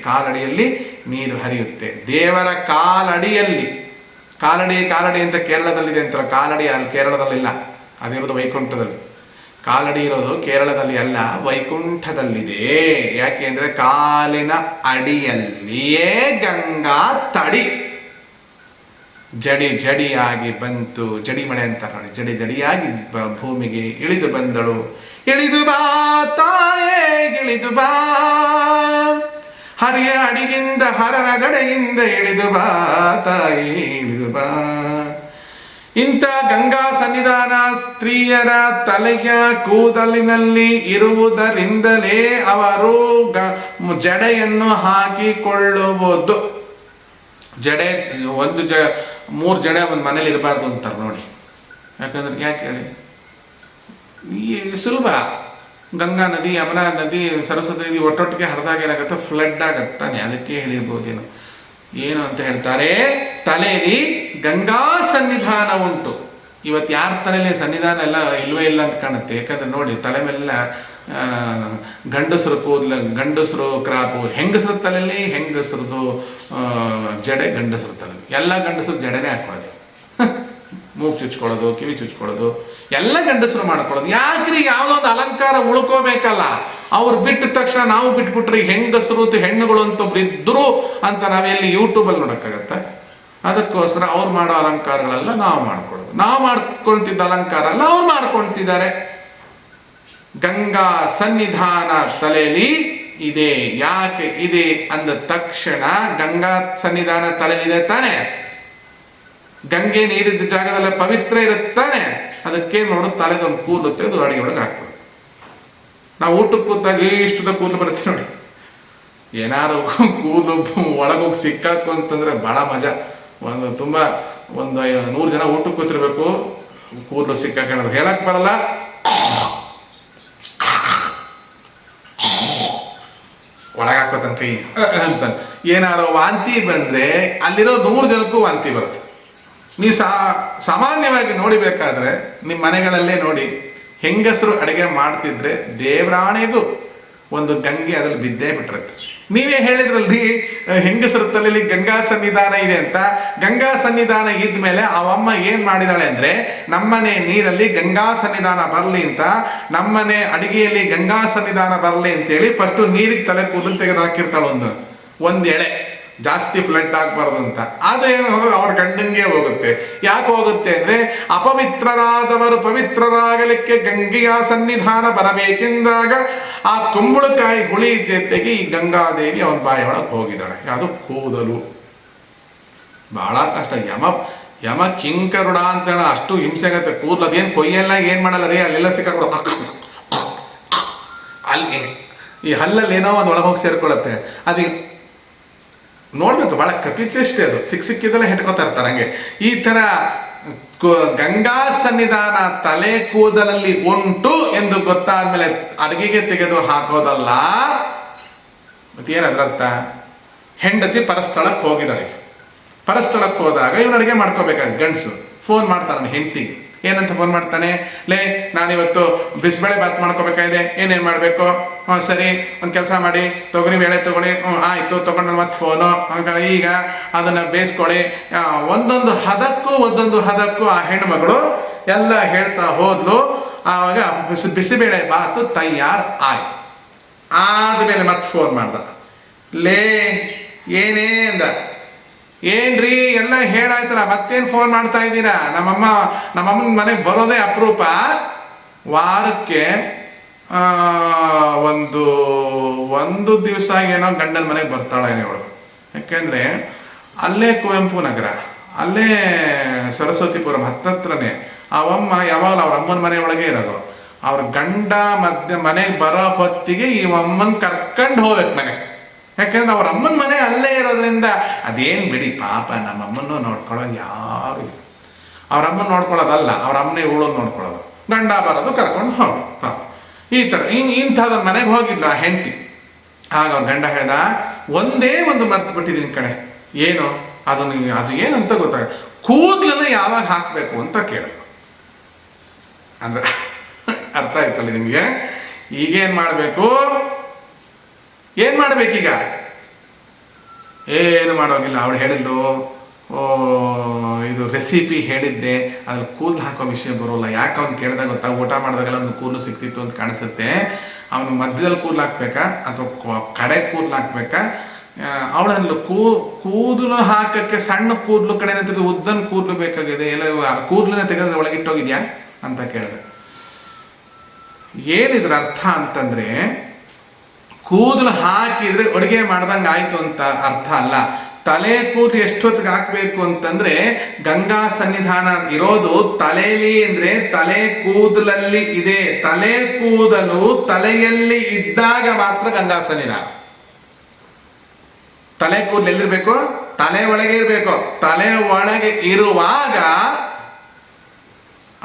ಕಾಲಡಿಯಲ್ಲಿ ನೀರು ಹರಿಯುತ್ತೆ. ದೇವರ ಕಾಲಡಿಯಲ್ಲಿ. ಕಾಲಡಿ ಅಂತ ಕೇರಳದಲ್ಲಿದೆ ಅಂತಾರೆ. ಕಾಲಡಿ ಅಲ್ಲಿ ಕೇರಳದಲ್ಲಿಲ್ಲ, ಅದಿರೋದು ವೈಕುಂಠದಲ್ಲಿ. ಕಾಲಡಿ ಇರೋದು ಕೇರಳದಲ್ಲಿ ಅಲ್ಲ, ವೈಕುಂಠದಲ್ಲಿದೆ. ಯಾಕೆ ಅಂದ್ರೆ ಕಾಲಿನ ಅಡಿಯಲ್ಲಿಯೇ ಗಂಗಾ ತಡಿ. ಜಡಿಯಾಗಿ ಬಂತು, ಜಡಿ ಮಳೆ ಅಂತಾರೆ ನೋಡಿ, ಜಡಿಯಾಗಿ ಭೂಮಿಗೆ ಇಳಿದು ಬಂದಳು. ಇಳಿದು ಬಾ ತಾಯೇ, ಇಳಿದು ಬಾ, ಹರಿಯ ಅಡಿಯಿಂದ ಹರನ ಗಡೆಯಿಂದ ಇಳಿದು ಬಾ ತಾಯಿ, ಇಳಿದು ಬಾ. ಇಂಥ ಗಂಗಾ ಸನ್ನಿಧಾನ ಸ್ತ್ರೀಯರ ತಲೆಯ ಕೂದಲಿನಲ್ಲಿ ಇರುವುದರಿಂದಲೇ ಅವರು ಜಡೆಯನ್ನು ಹಾಕಿಕೊಳ್ಳುವುದು. ಜಡೆ ಒಂದು 3 ಜಡೆ ಒಂದು ಮನೇಲಿ ಇರಬಾರ್ದು ಅಂತಾರೆ ನೋಡಿ. ಯಾಕಂದ್ರೆ ಯಾಕೆ ಹೇಳಿ, ಈ ಸುಲಭ. ಗಂಗಾ ನದಿ, ಯಮುನಾ ನದಿ, ಸರಸ್ವತಿ ನದಿ ಒಟ್ಟೊಟ್ಟಿಗೆ ಹರಿದಾಗ ಏನಾಗುತ್ತೆ, ಫ್ಲಡ್ ಆಗತ್ತಾನೆ. ಅದಕ್ಕೆ ಹೇಳಿರ್ಬೋದೇನು. ಏನು ಅಂತ ಹೇಳ್ತಾರೆ, ತಲೆಯಲ್ಲಿ ಗಂಗಾ ಸನ್ನಿಧಾನ ಉಂಟು. ಇವತ್ತು ಯಾರ ತಲೆಯಲ್ಲಿ ಸನ್ನಿಧಾನ ಎಲ್ಲ ಇಲ್ವೇ ಇಲ್ಲ ಅಂತ ಕಾಣುತ್ತೆ. ಯಾಕಂದ್ರೆ ನೋಡಿ, ತಲೆ ಮೇಲೆಲ್ಲ ಗಂಡಸರು ಕೂದಲು, ಗಂಡಸರು ಕ್ರಾಪು, ಹೆಂಗಸರ ತಲೆಯಲ್ಲಿ ಹೆಂಗಸರದು ಜಡೆ, ಗಂಡಸರ ತಲೆ. ಎಲ್ಲ ಗಂಡಸರು ಜಡೆನೇ ಹಾಕೊಳ್ಳೋದು, ಮೂಗು ಚುಚ್ಕೊಳ್ಳೋದು, ಕಿವಿ ಚುಚ್ಕೊಳ್ಳೋದು, ಎಲ್ಲ ಗಂಡಸರು ಮಾಡ್ಕೊಳ್ಳೋದು. ಯಾಕ್ರಿ, ಯಾವುದೋ ಒಂದು ಅಲಂಕಾರ ಉಳ್ಕೋಬೇಕಲ್ಲ. ಅವ್ರು ಬಿಟ್ಟ ತಕ್ಷಣ ನಾವು ಬಿಟ್ಬಿಟ್ರೆ ಹೆಂಗಸರು ಹೆಣ್ಣುಗಳು ಅಂತ ಒಬ್ರು ಇದ್ರು ಅಂತ ನಾವೆಲ್ಲಿ ಯೂಟ್ಯೂಬಲ್ಲಿ ನೋಡೋಕ್ಕಾಗತ್ತೆ? ಅದಕ್ಕೋಸ್ಕರ ಅವ್ರು ಮಾಡೋ ಅಲಂಕಾರಗಳೆಲ್ಲ ನಾವು ಮಾಡ್ಕೊಳ್ಳೋದು. ನಾವು ಮಾಡ್ಕೊಳ್ತಿದ್ದ ಅಲಂಕಾರ ಎಲ್ಲ ಅವ್ರು ಮಾಡ್ಕೊಳ್ತಿದ್ದಾರೆ. ಗಂಗಾ ಸನ್ನಿಧಾನ ತಲೆಯಲ್ಲಿ ಇದೆ. ಯಾಕೆ ಇದೆ ಅಂದ ತಕ್ಷಣ, ಗಂಗಾ ಸನ್ನಿಧಾನ ತಲೆಯಲ್ಲಿದೆ ತಾನೆ, ಗಂಗೆ ನೀರಿದ್ದ ಜಾಗದಲ್ಲ ಪವಿತ್ರ ಇರುತ್ತೆ ತಾನೆ. ಅದಕ್ಕೆ ನೋಡು, ತಲೆದೊಂದು ಕೂದಲು ತೆಗೆದು ಅಡಿಗೆ ಒಳಗೆ ಹಾಕ್ಬೋದು. ನಾವು ಊಟಕ್ಕೆ ಕೂತಾಗ ಇಷ್ಟದ ಕೂದಲು ಬರುತ್ತೆ ನೋಡಿ. ಏನಾರು ಕೂದಲು ಒಳಗೋಗಿ ಸಿಕ್ಕಾಕು ಅಂತಂದ್ರೆ ಬಹಳ ಮಜಾ. ಒಂದು 100 ಜನ ಊಟಕ್ಕೆ ಕೂತಿರ್ಬೇಕು, ಕೂದಲು ಸಿಕ್ಕಾಕೊಂಡು ಹೇಳಕ್ ಬರಲ್ಲ. ಒಳಗಾಕೋತನ ಕೈ ಅಂತ ಏನಾರೋ ವಾಂತಿ ಬಂದ್ರೆ ಅಲ್ಲಿರೋ 100 ಜನಕ್ಕೂ ವಾಂತಿ ಬರುತ್ತೆ. ನೀವು ಸಾಮಾನ್ಯವಾಗಿ ನೋಡಿಬೇಕಾದ್ರೆ ನಿಮ್ಮ ಮನೆಗಳಲ್ಲೇ ನೋಡಿ, ಹೆಂಗಸರು ಅಡುಗೆ ಮಾಡ್ತಿದ್ರೆ ದೇವರಾಣೆಗೂ ಒಂದು ಗಂಗೆ ಅದ್ರಲ್ಲಿ ಬಿದ್ದೇ ಬಿಟ್ಟಿರುತ್ತೆ. ನೀವೇ ಹೇಳಿದ್ರಲ್ಲಿ ಹೆಂಗಸರ ತಲೆಯಲ್ಲಿ ಗಂಗಾ ಸನ್ನಿಧಾನ ಇದೆ ಅಂತ. ಗಂಗಾ ಸನ್ನಿಧಾನ ಇದ್ಮೇಲೆ ಅವಮ್ಮ ಏನ್ ಮಾಡಿದಾಳೆ ಅಂದ್ರೆ, ನಮ್ಮನೆ ನೀರಲ್ಲಿ ಗಂಗಾ ಸನ್ನಿಧಾನ ಬರಲಿ ಅಂತ, ನಮ್ಮನೆ ಅಡಿಗೆಯಲ್ಲಿ ಗಂಗಾ ಸನ್ನಿಧಾನ ಬರಲಿ ಅಂತೇಳಿ ಫಸ್ಟ್ ನೀರಿಗೆ ತಲೆ ಕೂದಲು ತೆಗೆದು ಹಾಕಿರ್ತಾಳೆ. ಒಂದು ಎಳೆ ಜಾಸ್ತಿ ಫ್ಲಡ್ ಆಗಬಾರ್ದು ಅಂತ. ಅದೇನು ಅವ್ರ ಗಂಡಂಗೆ ಹೋಗುತ್ತೆ. ಯಾಕೆ ಹೋಗುತ್ತೆ ಅಂದ್ರೆ, ಅಪವಿತ್ರರಾದವರು ಪವಿತ್ರರಾಗಲಿಕ್ಕೆ ಗಂಗೆಯ ಸನ್ನಿಧಾನ ಬರಬೇಕೆಂದಾಗ ಆ ಕುಂಬಳಕಾಯಿ ಹುಳಿ ಜೊತೆಗೆ ಈ ಗಂಗಾದೇವಿ ಅವನ ಬಾಯಿಯೊಳಗೆ ಹೋಗಿದ್ದಾಳೆ. ಅದು ಕೂದಲು. ಬಹಳ ಕಷ್ಟ. ಯಮ ಕಿಂಕರುಡ ಅಂತ ಅಷ್ಟು ಹಿಂಸೆ ಆಗತ್ತೆ. ಕೂದಲು ಅದೇನು ಕೊಯ್ಯೆಲ್ಲ ಏನು ಮಾಡಲ್ಲ ರೀ, ಅಲ್ಲೆಲ್ಲ ಸಿಕ್ಕಾಕೊಡ, ಅಲ್ಲಿ ಈ ಹಲ್ಲಲ್ಲಿ ಏನೋ ಒಂದು ಒಳಗೆ ಹೋಗಿ ಸೇರ್ಕೊಳ್ಳುತ್ತೆ. ಅದು ನೋಡ್ಬೇಕು, ಬಹಳ ಕಪಿಚೇಷ್ಟೆ ಅದು. ಸಿಕ್ಕಿದ್ದೆಲ್ಲ ಹೆಟ್ಕೋತಾ ಇರ್ತಾರೆ. ಹಂಗೆ ಈ ತರ ಗಂಗಾ ಸನ್ನಿಧಾನ ತಲೆ ಕೂದಲಲ್ಲಿ ಉಂಟು ಎಂದು ಗೊತ್ತಾದ್ಮೇಲೆ ಅಡುಗೆಗೆ ತೆಗೆದು ಹಾಕೋದಲ್ಲ. ಮತ್ತೇನದ್ರ ಅರ್ಥ? ಹೆಂಡತಿ ಪರಸ್ಥಳಕ್ಕೆ ಹೋಗಿದ್ದಾಳೆ. ಪರಸ್ಥಳಕ್ಕೆ ಹೋದಾಗ ಇವನು ಅಡುಗೆ ಮಾಡ್ಕೋಬೇಕಾಗ ಗಂಡಸು ಫೋನ್ ಮಾಡ್ತಾನೆ ಹೆಂಡತಿಗೆ. ಏನಂತ ಫೋನ್ ಮಾಡ್ತಾನೆ, ಲೇ ನಾನಿವತ್ತು ಬಿಸಿಬೇಳೆ ಬಾತ್ ಮಾಡ್ಕೋಬೇಕಾಗಿದೆ, ಏನೇನು ಮಾಡಬೇಕು? ಸರಿ, ಒಂದು ಕೆಲಸ ಮಾಡಿ, ತೊಗರಿ ಬೇಳೆ ತೊಗೊಳ್ಳಿ. ಆಯಿತು, ತೊಗೊಂಡು ಮತ್ತೆ ಫೋನು. ಈಗ ಅದನ್ನು ಬೇಯಿಸ್ಕೊಳ್ಳಿ. ಒಂದೊಂದು ಹದಕ್ಕೂ ಆ ಹೆಣ್ಣುಮಗಳು ಎಲ್ಲ ಹೇಳ್ತಾ ಹೋದ್ಲು. ಆವಾಗ ಬಿಸಿಬೇಳೆ ಬಾತು ತಯಾರು ಆಯ್ತು. ಆದಮೇಲೆ ಮತ್ತೆ ಫೋನ್ ಮಾಡ್ದ. ಲೇ ಏನೇ ಅಂದ. ಏನ್ರಿ ಎಲ್ಲ ಹೇಳಾಯ್ತಲ್ಲ, ಮತ್ತೇನು ಫೋನ್ ಮಾಡ್ತಾ ಇದ್ದೀರಾ? ನಮ್ಮಮ್ಮನ ಮನೆಗೆ ಬರೋದೇ ಅಪರೂಪ. ವಾರಕ್ಕೆ ಒಂದು ದಿವಸ ಏನೋ ಗಂಡನ ಮನೆಗೆ ಬರ್ತಾಳೇನೆ ಅವಳು. ಯಾಕೆಂದರೆ ಅಲ್ಲೇ ಕುವೆಂಪು ನಗರ, ಅಲ್ಲೇ ಸರಸ್ವತಿಪುರಂ ಹತ್ತತ್ರನೇ. ಅವಮ್ಮ ಯಾವಾಗಲೂ ಅವ್ರ ಅಮ್ಮನ ಮನೆ ಒಳಗೆ ಇರೋದು. ಅವ್ರ ಗಂಡ ಮನೆಗೆ ಬರೋ ಹೊತ್ತಿಗೆ ಈ ಅಮ್ಮನ ಕರ್ಕೊಂಡು ಹೋಗ್ಬೇಕು ಮನೆ. ಯಾಕೆಂದ್ರೆ ಅವ್ರ ಅಮ್ಮನ ಮನೆ ಅಲ್ಲೇ ಇರೋದ್ರಿಂದ ಅದೇನು ಬಿಡಿ, ಪಾಪ ನಮ್ಮಮ್ಮನ್ನು ನೋಡ್ಕೊಳ್ಳೋದು ಯಾರು. ಅವ್ರ ಅಮ್ಮನ ನೋಡ್ಕೊಳ್ಳೋದಲ್ಲ, ಅವ್ರ ಅಮ್ಮನೇ ಇವಳನ್ನು ನೋಡ್ಕೊಳ್ಳೋದು. ಗಂಡ ಬರೋದು ಕರ್ಕೊಂಡು ಹೋಗಿ ಪಾಪ. ಈ ಥರ ಇಂಥದ ಮನೆಗೆ ಹೋಗಿಲ್ಲ ಆ ಹೆಂಡತಿ. ಆಗ ಅವ್ರ ಗಂಡ ಹೇಳ್ದ, ಒಂದೇ ಒಂದು ಮರ್ತು ಬಿಟ್ಟಿದ್ದೀನಿ ಕಣೆ. ಏನು ಅದು ಏನಂತ ಗೊತ್ತಾಗ, ಕೂದಲನ್ನು ಯಾವಾಗ ಹಾಕಬೇಕು ಅಂತ ಕೇಳಿದ್ರು. ಅಂದ್ರೆ ಅರ್ಥ ಆಯ್ತಲ್ಲ ನಿಮಗೆ? ಈಗೇನು ಮಾಡಬೇಕು? ಏನು ಮಾಡ್ಬೇಕೀಗ? ಏನು ಮಾಡೋಗಿಲ್ಲ. ಅವಳು ಹೇಳಿದ್ಲು, ಇದು ರೆಸಿಪಿ ಹೇಳಿದ್ದೆ, ಅದ್ರಲ್ಲಿ ಕೂದಲು ಹಾಕೋ ವಿಷಯ ಬರೋಲ್ಲ. ಯಾಕೆ ಅವ್ನು ಕೇಳಿದಾಗ ಗೊತ್ತಾ, ಊಟ ಮಾಡಿದಾಗೆಲ್ಲ ಒಂದು ಕೂದಲು ಸಿಕ್ತಿತ್ತು ಅಂತ ಕಾಣಿಸುತ್ತೆ. ಅವನು ಮಧ್ಯದಲ್ಲಿ ಕೂದಲು ಹಾಕ್ಬೇಕಾ ಅಥವಾ ಕಡೆ ಕೂದಲು ಹಾಕ್ಬೇಕಾ? ಅವಳಲ್ಲಿ ಕೂದಲು ಹಾಕಕ್ಕೆ ಸಣ್ಣ ಕೂದಲು ಕಡೆ ತೆಗೆದು ಉದ್ದನ ಕೂದಲು ಬೇಕಾಗಿದೆ, ಎಲ್ಲ ಕೂದಲನ್ನ ತೆಗೆದ್ರೆ ಒಳಗಿಟ್ಟೋಗಿದ್ಯಾ ಅಂತ ಕೇಳಿದೆ. ಏನಿದ್ರ ಅರ್ಥ ಅಂತಂದ್ರೆ, ಕೂದಲು ಹಾಕಿದ್ರೆ ಅಡುಗೆ ಮಾಡ್ದಂಗೆ ಆಯ್ತು ಅಂತ ಅರ್ಥ ಅಲ್ಲ. ತಲೆ ಕೂದಲು ಎಷ್ಟೊತ್ತಿಗೆ ಹಾಕಬೇಕು ಅಂತಂದ್ರೆ ಗಂಗಾ ಸನ್ನಿಧಾನ ಇರೋದು ತಲೆಯಲ್ಲಿ ಅಂದ್ರೆ ತಲೆ ಕೂದಲಲ್ಲಿ ಇದೆ. ತಲೆ ಕೂದಲು ತಲೆಯಲ್ಲಿ ಇದ್ದಾಗ ಮಾತ್ರ ಗಂಗಾ ಸನ್ನಿಧಾನ. ತಲೆ ಕೂದಲು ಎಲ್ಲಿರ್ಬೇಕು? ತಲೆ ಒಳಗೆ ಇರಬೇಕು. ತಲೆ ಒಳಗೆ ಇರುವಾಗ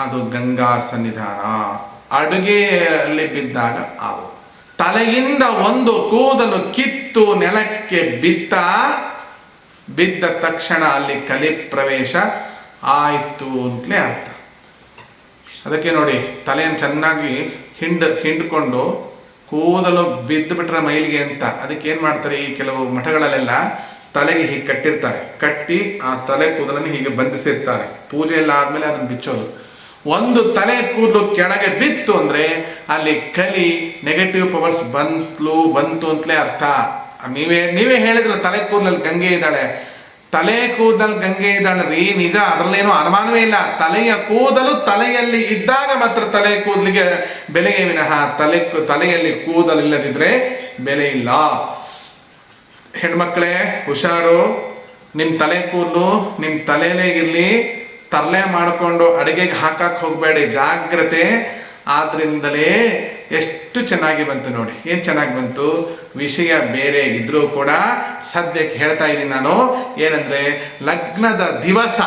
ಅದು ಗಂಗಾ ಸನ್ನಿಧಾನ. ಅಡುಗೆಯಲ್ಲಿ ಬಿದ್ದಾಗ ಆವು. ತಲೆಯಿಂದ ಒಂದು ಕೂದಲು ಕಿತ್ತು ನೆಲಕ್ಕೆ ಬಿದ್ದ ತಕ್ಷಣ ಅಲ್ಲಿ ಕಲಿ ಪ್ರವೇಶ ಆಯಿತು ಅಂತಲೇ ಅರ್ಥ. ಅದಕ್ಕೆ ನೋಡಿ, ತಲೆಯನ್ನು ಚೆನ್ನಾಗಿ ಹಿಂಡ್ಕೊಂಡು ಕೂದಲು ಬಿದ್ದು ಬಿಟ್ರೆ ಮೈಲಿಗೆ ಅಂತ ಅದಕ್ಕೆ ಏನು ಮಾಡ್ತಾರೆ, ಈ ಕೆಲವು ಮಠಗಳಲ್ಲೆಲ್ಲ ತಲೆಗೆ ಹೀಗೆ ಕಟ್ಟಿರ್ತಾರೆ. ಕಟ್ಟಿ ಆ ತಲೆ ಕೂದಲನ್ನು ಹೀಗೆ ಬಂಧಿಸಿರ್ತಾರೆ. ಪೂಜೆ ಎಲ್ಲ ಆದ್ಮೇಲೆ ಅದನ್ನು ಬಿಚ್ಚೋದು. ಒಂದು ತಲೆ ಕೂದಲು ಕೆಳಗೆ ಬಿತ್ತು ಅಂದ್ರೆ ಅಲ್ಲಿ ಕಲಿ ನೆಗೆಟಿವ್ ಪವರ್ಸ್ ಬಂತು ಅಂತಲೇ ಅರ್ಥ. ನೀವೇ ಹೇಳಿದ್ರ ತಲೆ ಕೂದಲಲ್ಲಿ ಗಂಗೆ ಇದ್ದಾಳೆ. ತಲೆ ಕೂದಲಲ್ಲಿ ಗಂಗೆ ಇದ್ದಾಳೆ ರೀ, ನಿಜ, ಅದರಲ್ಲೇನೋ ಅನುಮಾನವೇ ಇಲ್ಲ. ತಲೆಯ ಕೂದಲು ತಲೆಯಲ್ಲಿ ಇದ್ದಾಗ ಮಾತ್ರ ತಲೆ ಕೂದಲಿಗೆ ಬೆಲೆಗೆ ವಿನಃ ತಲೆಯಲ್ಲಿ ಕೂದಲಿಲ್ಲದಿದ್ರೆ ಬೆಲೆ ಇಲ್ಲ. ಹೆಣ್ಮಕ್ಳೇ ಹುಷಾರು, ನಿಮ್ಮ ತಲೆ ಕೂದಲು ನಿಮ್ಮ ತಲೆಯಲ್ಲೇ ಇರಲಿ. ತರಲೆ ಮಾಡಿಕೊಂಡು ಅಡುಗೆಗೆ ಹಾಕಕ್ಕೆ ಹೋಗಬೇಡಿ, ಜಾಗ್ರತೆ. ಆದ್ರಿಂದಲೇ ಎಷ್ಟು ಚೆನ್ನಾಗಿ ಬಂತು ನೋಡಿ, ಏನು ಚೆನ್ನಾಗಿ ಬಂತು. ವಿಷಯ ಬೇರೆ ಇದ್ರೂ ಕೂಡ ಸದ್ಯಕ್ಕೆ ಹೇಳ್ತಾ ಇದ್ದೀನಿ ನಾನು. ಏನಂದ್ರೆ, ಲಗ್ನದ ದಿವಸ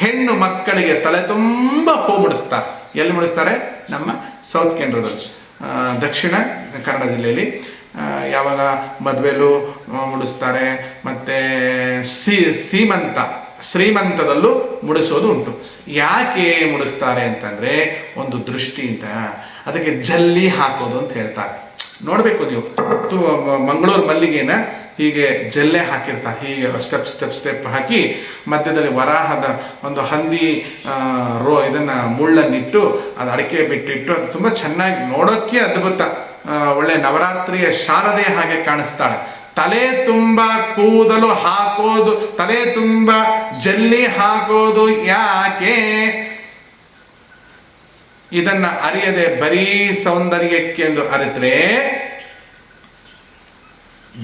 ಹೆಣ್ಣು ಮಕ್ಕಳಿಗೆ ತಲೆ ತುಂಬ ಹೂ ಮುಡಿಸ್ತಾರೆ. ಎಲ್ಲಿ ಮುಡಿಸ್ತಾರೆ? ನಮ್ಮ ಸೌತ್ ಕೇಂದ್ರದಲ್ಲಿ, ದಕ್ಷಿಣ ಕನ್ನಡ ಜಿಲ್ಲೆಯಲ್ಲಿ. ಯಾವಾಗ ಮದುವೆಲು ಮುಡಿಸ್ತಾರೆ, ಮತ್ತೆ ಶ್ರೀಮಂತದಲ್ಲೂ ಮುಡಿಸೋದು ಉಂಟು. ಯಾಕೆ ಮುಡಿಸ್ತಾರೆ ಅಂತಂದ್ರೆ ಒಂದು ದೃಷ್ಟಿಯಿಂದ. ಅದಕ್ಕೆ ಜಲ್ಲಿ ಹಾಕೋದು ಅಂತ ಹೇಳ್ತಾರೆ. ನೋಡ್ಬೇಕು ನೀವು, ಮಂಗಳೂರು ಮಲ್ಲಿಗೆನ ಹೀಗೆ ಜಲ್ಲೆ ಹಾಕಿರ್ತಾರೆ. ಹೀಗೆ ಸ್ಟೆಪ್ ಹಾಕಿ ಮಧ್ಯದಲ್ಲಿ ವರಾಹದ ಒಂದು ಹಂದಿ ಇದನ್ನ ಮುಳ್ಳನ್ನಿಟ್ಟು ಅದು ಅಡಿಕೆ ಬಿಟ್ಟಿಟ್ಟು ಅದು ತುಂಬಾ ಚೆನ್ನಾಗಿ ನೋಡೋಕ್ಕೆ ಅದ್ಭುತ. ಒಳ್ಳೆ ನವರಾತ್ರಿಯ ಶಾರದೆ ಹಾಗೆ ಕಾಣಿಸ್ತಾಳೆ. ತಲೆ ತುಂಬ ಕೂದಲು ಹಾಕೋದು, ತಲೆ ತುಂಬ ಜಲ್ಲಿ ಹಾಕೋದು ಯಾಕೆ? ಇದನ್ನ ಅರಿಯದೆ ಬರೀ ಸೌಂದರ್ಯಕ್ಕೆ ಎಂದು ಅರಿತರೆ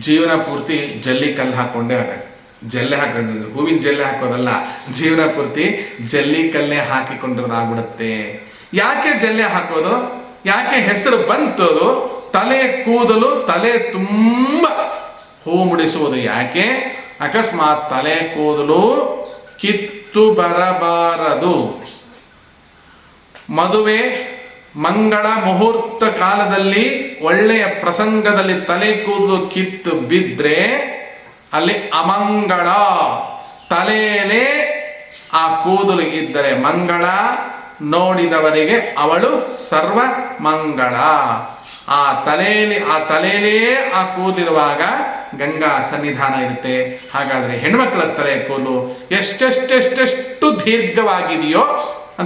ಜೀವನ ಪೂರ್ತಿ ಜಲ್ಲಿ ಕಲ್ಲು ಹಾಕೊಂಡೇ ಆಗತ್ತೆ. ಜಲ್ಲೆ ಹಾಕೋದು, ಹೂವಿನ ಜಲ್ಲೆ ಹಾಕೋದಲ್ಲ, ಜೀವನ ಪೂರ್ತಿ ಜಲ್ಲಿ ಕಲ್ಲೇ ಹಾಕಿಕೊಂಡಿರೋದಾಗ್ಬಿಡುತ್ತೆ. ಯಾಕೆ ಜಲ್ಲೆ ಹಾಕೋದು? ಯಾಕೆ ಹೆಸರು ಬಂತದು? ತಲೆ ಕೂದಲು ತಲೆ ತುಂಬ ಹೂ ಮುಡಿಸುವುದು ಯಾಕೆ? ಅಕಸ್ಮಾತ್ ತಲೆ ಕೂದಲು ಕಿತ್ತು ಬರಬಾರದು. ಮದುವೆ ಮಂಗಳ ಮುಹೂರ್ತ ಕಾಲದಲ್ಲಿ ಒಳ್ಳೆಯ ಪ್ರಸಂಗದಲ್ಲಿ ತಲೆ ಕೂದಲು ಕಿತ್ತು ಬಿದ್ರೆ ಅಲ್ಲಿ ಅಮಂಗಳ. ತಲೆಯಲ್ಲೇ ಆ ಕೂದಲು ಇದ್ದರೆ ಮಂಗಳ, ನೋಡಿದವರಿಗೆ ಅವಳು ಸರ್ವ ಮಂಗಳ. ಆ ತಲೆಯಲ್ಲೇ ಆ ಕೂದಲಿರುವಾಗ ಗಂಗಾ ಸನ್ನಿಧಾನ ಇರುತ್ತೆ. ಹಾಗಾದ್ರೆ ಹೆಣ್ಮಕ್ಳ ತಲೆ ಕೂದಲು ಎಷ್ಟೆಷ್ಟು ದೀರ್ಘವಾಗಿದೆಯೋ,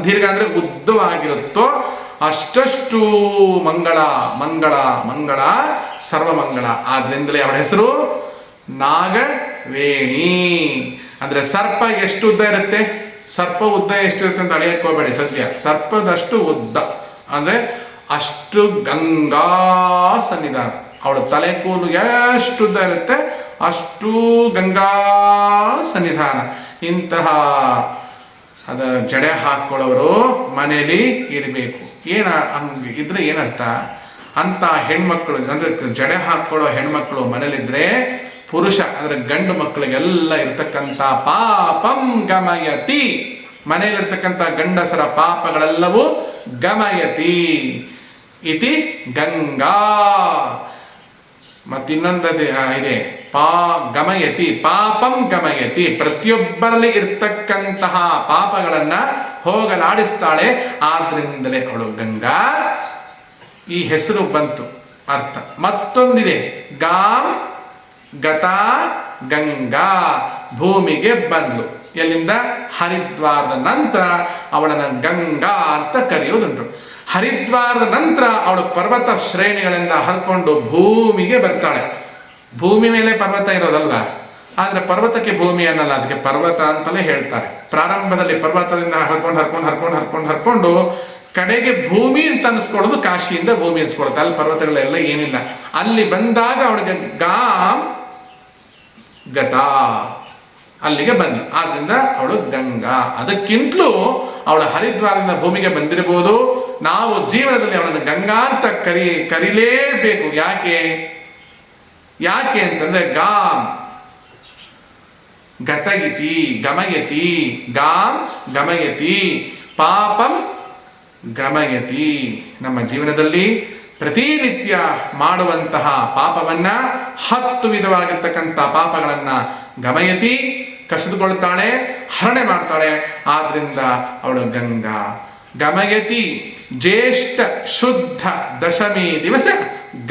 ದೀರ್ಘ ಅಂದ್ರೆ ಉದ್ದವಾಗಿರುತ್ತೋ ಅಷ್ಟಷ್ಟು ಮಂಗಳ ಮಂಗಳ ಮಂಗಳ ಸರ್ವಮಂಗಳ. ಆದ್ರಿಂದಲೇ ಅವಳ ಹೆಸರು ನಾಗವೇಣಿ. ಅಂದ್ರೆ ಸರ್ಪ ಎಷ್ಟು ಉದ್ದ ಇರುತ್ತೆ? ಸರ್ಪ ಉದ್ದ ಎಷ್ಟಿರುತ್ತೆ ಅಂತ ಅಳೆಯಕ್ಕೆ ಹೋಗಬೇಡಿ. ಸದ್ಯ ಸರ್ಪದಷ್ಟು ಉದ್ದ ಅಂದ್ರೆ ಅಷ್ಟು ಗಂಗಾ ಸನ್ನಿಧಾನ. ಅವಳ ತಲೆ ಕೂದಲು ಎಷ್ಟು ಉದ್ದ ಇರುತ್ತೆ ಅಷ್ಟು ಗಂಗಾ ಸನ್ನಿಧಾನ. ಇಂತಹ ಅದ ಜಡೆ ಹಾಕೊಳ್ಳೋರು ಮನೇಲಿ ಇರಬೇಕು. ಇದ್ರೆ ಏನರ್ಥ? ಅಂತ ಹೆಣ್ಮಕ್ಳು ಅಂದ್ರೆ ಜಡೆ ಹಾಕೊಳ್ಳೋ ಹೆಣ್ಮಕ್ಳು ಮನೇಲಿದ್ರೆ ಪುರುಷ ಅಂದ್ರೆ ಗಂಡು ಮಕ್ಕಳಿಗೆಲ್ಲ ಇರ್ತಕ್ಕಂಥ ಪಾಪಂ ಗಮಯತಿ. ಮನೆಯಲ್ಲಿರ್ತಕ್ಕಂಥ ಗಂಡಸರ ಪಾಪಗಳೆಲ್ಲವೂ ಗಮಯತಿ ಇತಿ ಗಂಗಾ. ಮತ್ತಿನ್ನೊಂದು ಇದೆ, ಗಮಯತಿ ಪಾಪಂ ಗಮಯತಿ. ಪ್ರತಿಯೊಬ್ಬರಲ್ಲಿ ಇರ್ತಕ್ಕಂತಹ ಪಾಪಗಳನ್ನ ಹೋಗಲಾಡಿಸ್ತಾಳೆ. ಆದ್ರಿಂದಲೇ ಅವಳು ಗಂಗಾ. ಈ ಹೆಸರು ಬಂತು ಅರ್ಥ. ಮತ್ತೊಂದಿದೆ, ಗಾಂ ಗತಾ ಗಂಗಾ. ಭೂಮಿಗೆ ಬಂದ್ಲು. ಎಲ್ಲಿಂದ? ಹರಿದ್ವಾರದ ನಂತರ ಅವಳನ್ನ ಗಂಗಾ ಅಂತ ಕರೆಯೋದುಂಟು. ಹರಿದ್ವಾರದ ನಂತರ ಅವಳು ಪರ್ವತ ಶ್ರೇಣಿಗಳಿಂದ ಹರ್ಕೊಂಡು ಭೂಮಿಗೆ ಬರ್ತಾಳೆ. ಭೂಮಿ ಮೇಲೆ ಪರ್ವತ ಇರೋದಲ್ವಾ, ಆದ್ರೆ ಪರ್ವತಕ್ಕೆ ಭೂಮಿ ಅನ್ನಲ್ಲ, ಅದಕ್ಕೆ ಪರ್ವತ ಅಂತಲೇ ಹೇಳ್ತಾರೆ. ಪ್ರಾರಂಭದಲ್ಲಿ ಪರ್ವತದಿಂದ ಹರ್ಕೊಂಡು ಕಡೆಗೆ ಭೂಮಿ ಅಂತ ಅನ್ಸ್ಕೊಳ್ಳೋದು ಕಾಶಿಯಿಂದ ಭೂಮಿ ಅನ್ಸ್ಕೊಳುತ್ತೆ. ಅಲ್ಲಿ ಪರ್ವತಗಳೆಲ್ಲ ಏನಿಲ್ಲ. ಅಲ್ಲಿ ಬಂದಾಗ ಅವಳಿಗೆ ಗತಾ, ಅಲ್ಲಿಗೆ ಬಂದು, ಆದ್ರಿಂದ ಅವಳು ಗಂಗಾ. ಅದಕ್ಕಿಂತಲೂ ಅವಳ ಹರಿದ್ವಾರದಿಂದ ಭೂಮಿಗೆ ಬಂದಿರಬಹುದು. ನಾವು ಜೀವನದಲ್ಲಿ ಅವಳನ್ನು ಗಂಗಾ ಅಂತ ಕರಿಲೇಬೇಕು. ಯಾಕೆ ಅಂತಂದ್ರೆ ಗಾಂ ಗತಗಿತಿ ಗಮಯತಿ, ಗಾಂ ಗಮಯತಿ, ಪಾಪಂ ಗಮಯತಿ. ನಮ್ಮ ಜೀವನದಲ್ಲಿ ಪ್ರತಿನಿತ್ಯ ಮಾಡುವಂತಹ ಪಾಪವನ್ನ 10 ವಿಧವಾಗಿರ್ತಕ್ಕಂಥ ಪಾಪಗಳನ್ನ ಗಮಯತಿ ಕಸಿದುಕೊಳ್ತಾಳೆ, ಹರಣೆ ಮಾಡ್ತಾಳೆ. ಆದ್ರಿಂದ ಅವಳು ಗಂಗಾ. ಗಮಯತಿ ಜ್ಯೇಷ್ಠ ಶುದ್ಧ ದಶಮಿ ದಿವಸ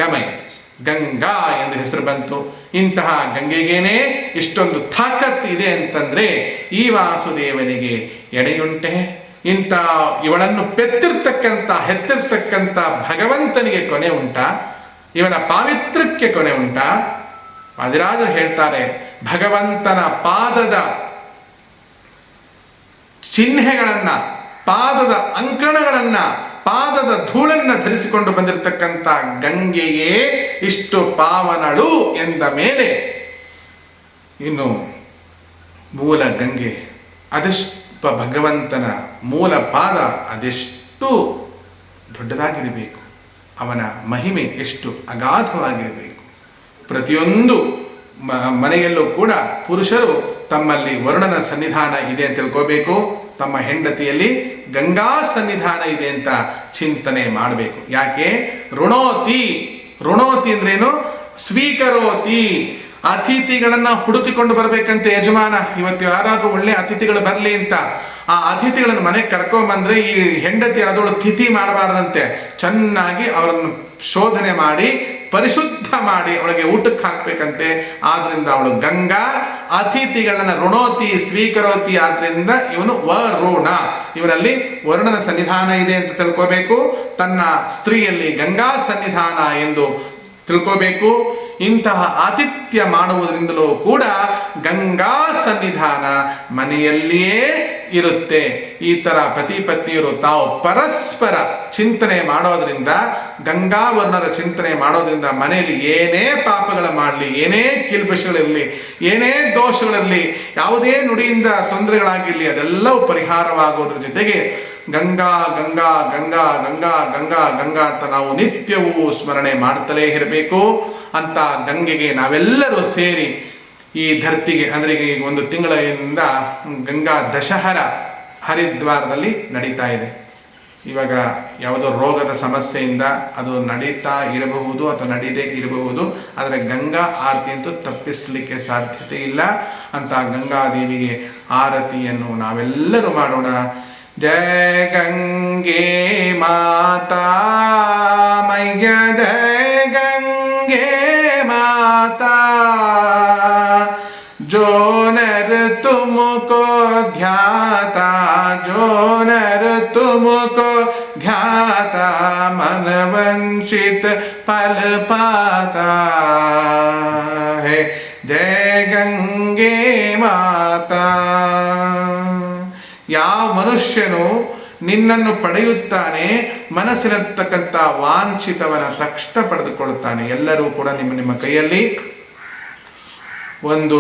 ಗಮಯತಿ, ಗಂಗಾ ಎಂದು ಹೆಸರು ಬಂತು. ಇಂತಹ ಗಂಗೆಗೇನೆ ಇಷ್ಟೊಂದು ತಾಕತ್ ಇದೆ ಅಂತಂದ್ರೆ ಈ ವಾಸುದೇವನಿಗೆ ಎಡೆಯುಂಟೆ? ಇಂಥ ಇವಳನ್ನು ಹೆತ್ತಿರ್ತಕ್ಕಂಥ ಭಗವಂತನಿಗೆ ಕೊನೆ ಉಂಟಾ? ಇವನ ಪಾವಿತ್ರಕ್ಕೆ ಕೊನೆ ಉಂಟಾ? ವಾದಿರಾಜರು ಹೇಳ್ತಾರೆ, ಭಗವಂತನ ಪಾದದ ಚಿಹ್ನೆಗಳನ್ನ, ಪಾದದ ಅಂಕಣಗಳನ್ನ, ಪಾದದ ಧೂಳನ್ನ ಧರಿಸಿಕೊಂಡು ಬಂದಿರತಕ್ಕಂಥ ಗಂಗೆಯೇ ಇಷ್ಟು ಪಾವನಳು ಎಂದ ಮೇಲೆ ಇನ್ನು ಮೂಲ ಗಂಗೆ ಅದೆಷ್ಟು, ಭಗವಂತನ ಮೂಲ ಪಾದ ಅದೆಷ್ಟು ದೊಡ್ಡದಾಗಿರಬೇಕು, ಅವನ ಮಹಿಮೆ ಎಷ್ಟು ಅಗಾಧವಾಗಿರಬೇಕು. ಪ್ರತಿಯೊಂದು ಮನೆಯಲ್ಲೂ ಕೂಡ ಪುರುಷರು ತಮ್ಮಲ್ಲಿ ವರುಣನ ಸನ್ನಿಧಾನ ಇದೆ ಅಂತ ತಿಳ್ಕೋಬೇಕು, ತಮ್ಮ ಹೆಂಡತಿಯಲ್ಲಿ ಗಂಗಾ ಸನ್ನಿಧಾನ ಇದೆ ಅಂತ ಚಿಂತನೆ ಮಾಡಬೇಕು. ಯಾಕೆ? ಋಣೋತಿ ಅಂದ್ರೇನು? ಸ್ವೀಕರೋತಿ. ಅತಿಥಿಗಳನ್ನ ಹುಡುಕಿಕೊಂಡು ಬರ್ಬೇಕಂತೆ ಯಜಮಾನ. ಇವತ್ತು ಯಾರಾದ್ರೂ ಒಳ್ಳೆ ಅತಿಥಿಗಳು ಬರಲಿ ಅಂತ ಆ ಅತಿಥಿಗಳನ್ನು ಮನೆಗೆ ಕರ್ಕೊಂಬಂದ್ರೆ ಈ ಹೆಂಡತಿ ಆದವಳು ತಿಥಿ ಮಾಡಬಾರ್ದಂತೆ, ಚೆನ್ನಾಗಿ ಅವರನ್ನು ಶೋಧನೆ ಮಾಡಿ ಪರಿಶುದ್ಧ ಮಾಡಿ ಅವಳಿಗೆ ಊಟಕ್ಕೆ ಹಾಕ್ಬೇಕಂತೆ. ಆದ್ರಿಂದ ಅವಳು ಗಂಗಾ. ಅತಿಥಿಗಳನ್ನ ಋಣೋತಿ ಸ್ವೀಕರೋತಿ, ಆದ್ರಿಂದ ಇವನು ವರುಣ. ಇವರಲ್ಲಿ ವರುಣನ ಸನ್ನಿಧಾನ ಇದೆ ಅಂತ ತಿಳ್ಕೋಬೇಕು. ತನ್ನ ಸ್ತ್ರೀಯಲ್ಲಿ ಗಂಗಾ ಸನ್ನಿಧಾನ ಎಂದು ತಿಳ್ಕೋಬೇಕು. ಇಂತಹ ಆತಿಥ್ಯ ಮಾಡುವುದರಿಂದಲೂ ಕೂಡ ಗಂಗಾ ಸನ್ನಿಧಾನ ಮನೆಯಲ್ಲಿಯೇ ಇರುತ್ತೆ. ಈ ತರ ಪತಿ ಪತ್ನಿಯರು ತಾವು ಪರಸ್ಪರ ಚಿಂತನೆ ಮಾಡೋದ್ರಿಂದ, ಗಂಗಾವರ್ಣರ ಚಿಂತನೆ ಮಾಡೋದ್ರಿಂದ ಮನೆಯಲ್ಲಿ ಏನೇ ಪಾಪಗಳ ಮಾಡಲಿ, ಏನೇ ಕಿಲ್ಬಿಷಗಳಿರಲಿ, ಏನೇ ದೋಷಗಳಿರಲಿ, ಯಾವುದೇ ನುಡಿಯಿಂದ ತೊಂದರೆಗಳಾಗಿರಲಿ, ಅದೆಲ್ಲವೂ ಪರಿಹಾರವಾಗೋದ್ರ ಜೊತೆಗೆ ಗಂಗಾ ಗಂಗಾ ಗಂಗಾ ಗಂಗಾ ಗಂಗಾ ಗಂಗಾ ಅಂತ ನಾವು ನಿತ್ಯವೂ ಸ್ಮರಣೆ ಮಾಡ್ತಲೇ ಇರಬೇಕು. ಅಂತ ಗಂಗೆಗೆ ನಾವೆಲ್ಲರೂ ಸೇರಿ ಈ ಧರ್ತಿಗೆ, ಅಂದರೆ ಈಗ 1 ತಿಂಗಳಿಂದ ಗಂಗಾ ದಶಹರ ಹರಿದ್ವಾರದಲ್ಲಿ ನಡೀತಾ ಇದೆ. ಇವಾಗ ಯಾವುದೋ ರೋಗದ ಸಮಸ್ಯೆಯಿಂದ ಅದು ನಡೀತಾ ಇರಬಹುದು ಅಥವಾ ನಡೀದೇ ಇರಬಹುದು, ಆದರೆ ಗಂಗಾ ಆರತಿ ಅಂತೂ ತಪ್ಪಿಸಲಿಕ್ಕೆ ಸಾಧ್ಯತೆ ಇಲ್ಲ. ಅಂತ ಗಂಗಾದೇವಿಗೆ ಆರತಿಯನ್ನು ನಾವೆಲ್ಲರೂ ಮಾಡೋಣ. ಜಯ ಗಂಗೆ ಮಾತಾ ಮಯ್ಯ, ಜಯ ಗಂಗೆ ಮಾತಾ, जो नर तुमको ध्याता, जो नर तुमको ध्याता, मन वंचित फल पाता है, जय गंगे माता. ಯಾವ ಮನುಷ್ಯನು ನಿನ್ನನ್ನು ಪಡೆಯುತ್ತಾನೆ, ಮನಸ್ಸಿನರ್ತಕ್ಕಂಥ ವಾಂಛಿತವನ ತಕ್ಷಣ ಪಡೆದುಕೊಳ್ಳುತ್ತಾನೆ. ಎಲ್ಲರೂ ಕೂಡ ನಿಮ್ಮ ಕೈಯಲ್ಲಿ ಒಂದು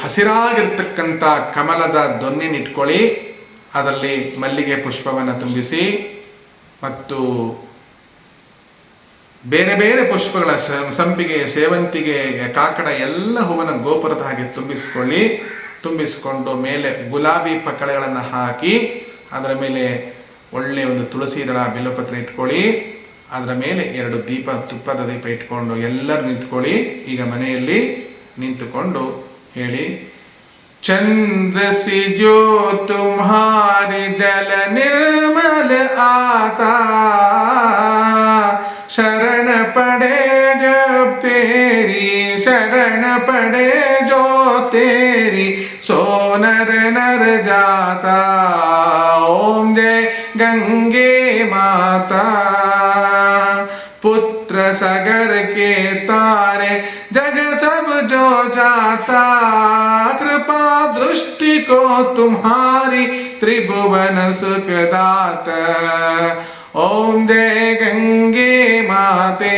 ಹಸಿರಾಗಿರ್ತಕ್ಕಂಥ ಕಮಲದ ದೊನ್ನೆನಿಟ್ಕೊಳ್ಳಿ, ಅದರಲ್ಲಿ ಮಲ್ಲಿಗೆ ಪುಷ್ಪವನ್ನು ತುಂಬಿಸಿ ಮತ್ತು ಬೇರೆ ಬೇರೆ ಪುಷ್ಪಗಳ ಸಂಪಿಗೆ, ಸೇವಂತಿಗೆ, ಕಾಕಡ ಎಲ್ಲ ಹೂವನ್ನು ಗೋಪುರದ ಹಾಗೆ ತುಂಬಿಸಿಕೊಂಡು ಮೇಲೆ ಗುಲಾಬಿ ಪಕ್ಕಳೆಗಳನ್ನು ಹಾಕಿ, ಅದರ ಮೇಲೆ ಒಳ್ಳೆಯ ಒಂದು ತುಳಸಿ ದಳ ಬಿಲ್ಲಪತ್ರ ಇಟ್ಕೊಳ್ಳಿ. ಅದರ ಮೇಲೆ 2 ದೀಪ, ತುಪ್ಪದ ದೀಪ ಇಟ್ಕೊಂಡು ಎಲ್ಲರೂ ನಿಂತ್ಕೊಳ್ಳಿ. ಈಗ ಮನೆಯಲ್ಲಿ ನಿಂತುಕೊಂಡು ಹೇಳಿ, ಚಂದ್ರ ಸಿ ಜೋ ತುಮ್ಹಾರಿ ಜಲ ನಿರ್ಮಲ ಆತಾ, ಶರಣ ಪಡೆ ಜಬ್ ತೇರಿ, ಶರಣ ಪಡೆ ಜೋ ತೇರಿ, सो नर नर जाता. ओम जय गंगे माता. पुत्र सगर के तारे जग सब जो जाता, कृपा दृष्टि को तुम्हारी त्रिभुवन सुखदात. ओम जय गंगे माते.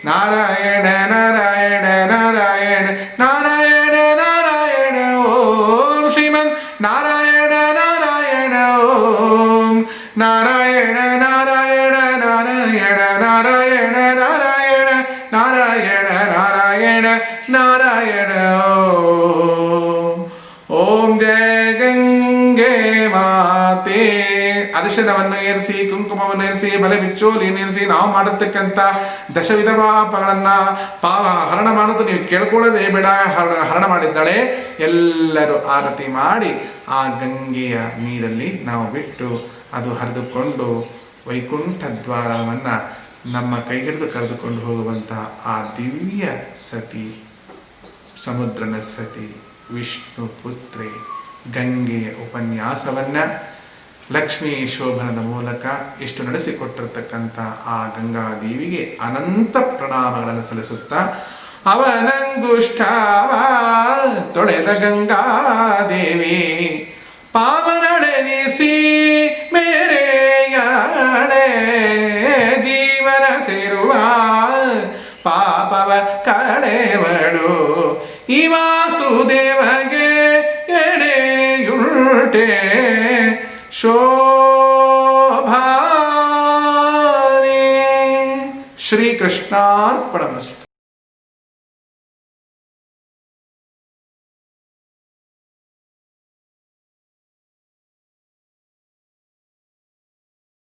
नारायण नारायण नारायण ನಾರಾಯಣ ನಾರಾಯಣ ಓಂ ಶ್ರೀಮನ್ ನಾರಾಯಣ ನಾರಾಯಣ ಓಂ ನಾರಾಯಣ ನಾರಾಯಣ ನಾರಾಯಣ ನಾರಾಯಣ ನಾರಾಯಣ ನಾರಾಯಣ ನಾರಾಯಣ ನಾರಾಯಣ ಓಂ ಜಯ ಗಂಗೆ ಮಾತೆ. ಅರಿಶಿನವನ್ನು ಏರಿಸಿ, ಕುಂಕುಮವನ್ನು ಏರಿಸಿ, ಬಲೆ ಬಿಚ್ಚೋಲಿಯನ್ನು ಏರಿಸಿ ನಾವು ಮಾಡತಕ್ಕಂಥ ದಶವಿಧ ಪಾಪಗಳನ್ನ ಹರಣ ಮಾಡೋದು ನೀವು ಕೇಳ್ಕೊಳ್ಳೋದೇ ಬೇಡ. ಹರಣ ಮಾಡಿದ್ದಾಳೆ. ಎಲ್ಲರೂ ಆರತಿ ಮಾಡಿ ಆ ಗಂಗೆಯ ನೀರಲ್ಲಿ ನಾವು ಬಿಟ್ಟು ಅದು ಹರಿದುಕೊಂಡು ವೈಕುಂಠ ದ್ವಾರವನ್ನು ನಮ್ಮ ಕೈ ಹಿಡಿದು ಕರೆದುಕೊಂಡು ಹೋಗುವಂತಹ ಆ ದಿವ್ಯ ಸತಿ, ಸಮುದ್ರನ ಸತಿ, ವಿಷ್ಣು ಪುತ್ರಿ ಗಂಗೆಯ ಉಪನ್ಯಾಸವನ್ನು ಲಕ್ಷ್ಮೀ ಶೋಭನದ ಮೂಲಕ ಇಷ್ಟು ನಡೆಸಿಕೊಟ್ಟಿರ್ತಕ್ಕಂಥ ಆ ಗಂಗಾದೇವಿಗೆ ಅನಂತ ಪ್ರಣಾಮಗಳನ್ನು ಸಲ್ಲಿಸುತ್ತಾ, ಅವನಂಗುಷ್ಠವ ತೊಳೆದ ಗಂಗಾದೇವಿ ಪಾವನಡೆನಿಸಿ ಮೇರೆಯಾಳೆ ಜೀವನ ಸೇರುವ ಪಾಪವ ಕಳೆವಳು ಈ ವಾಸುದೇವಗೆ ಎಡೆಯುಂಟೆ ಶೋಭಾನೆ. ಶ್ರೀಕೃಷ್ಣಾರ್ಪಣಮಸ್ತು.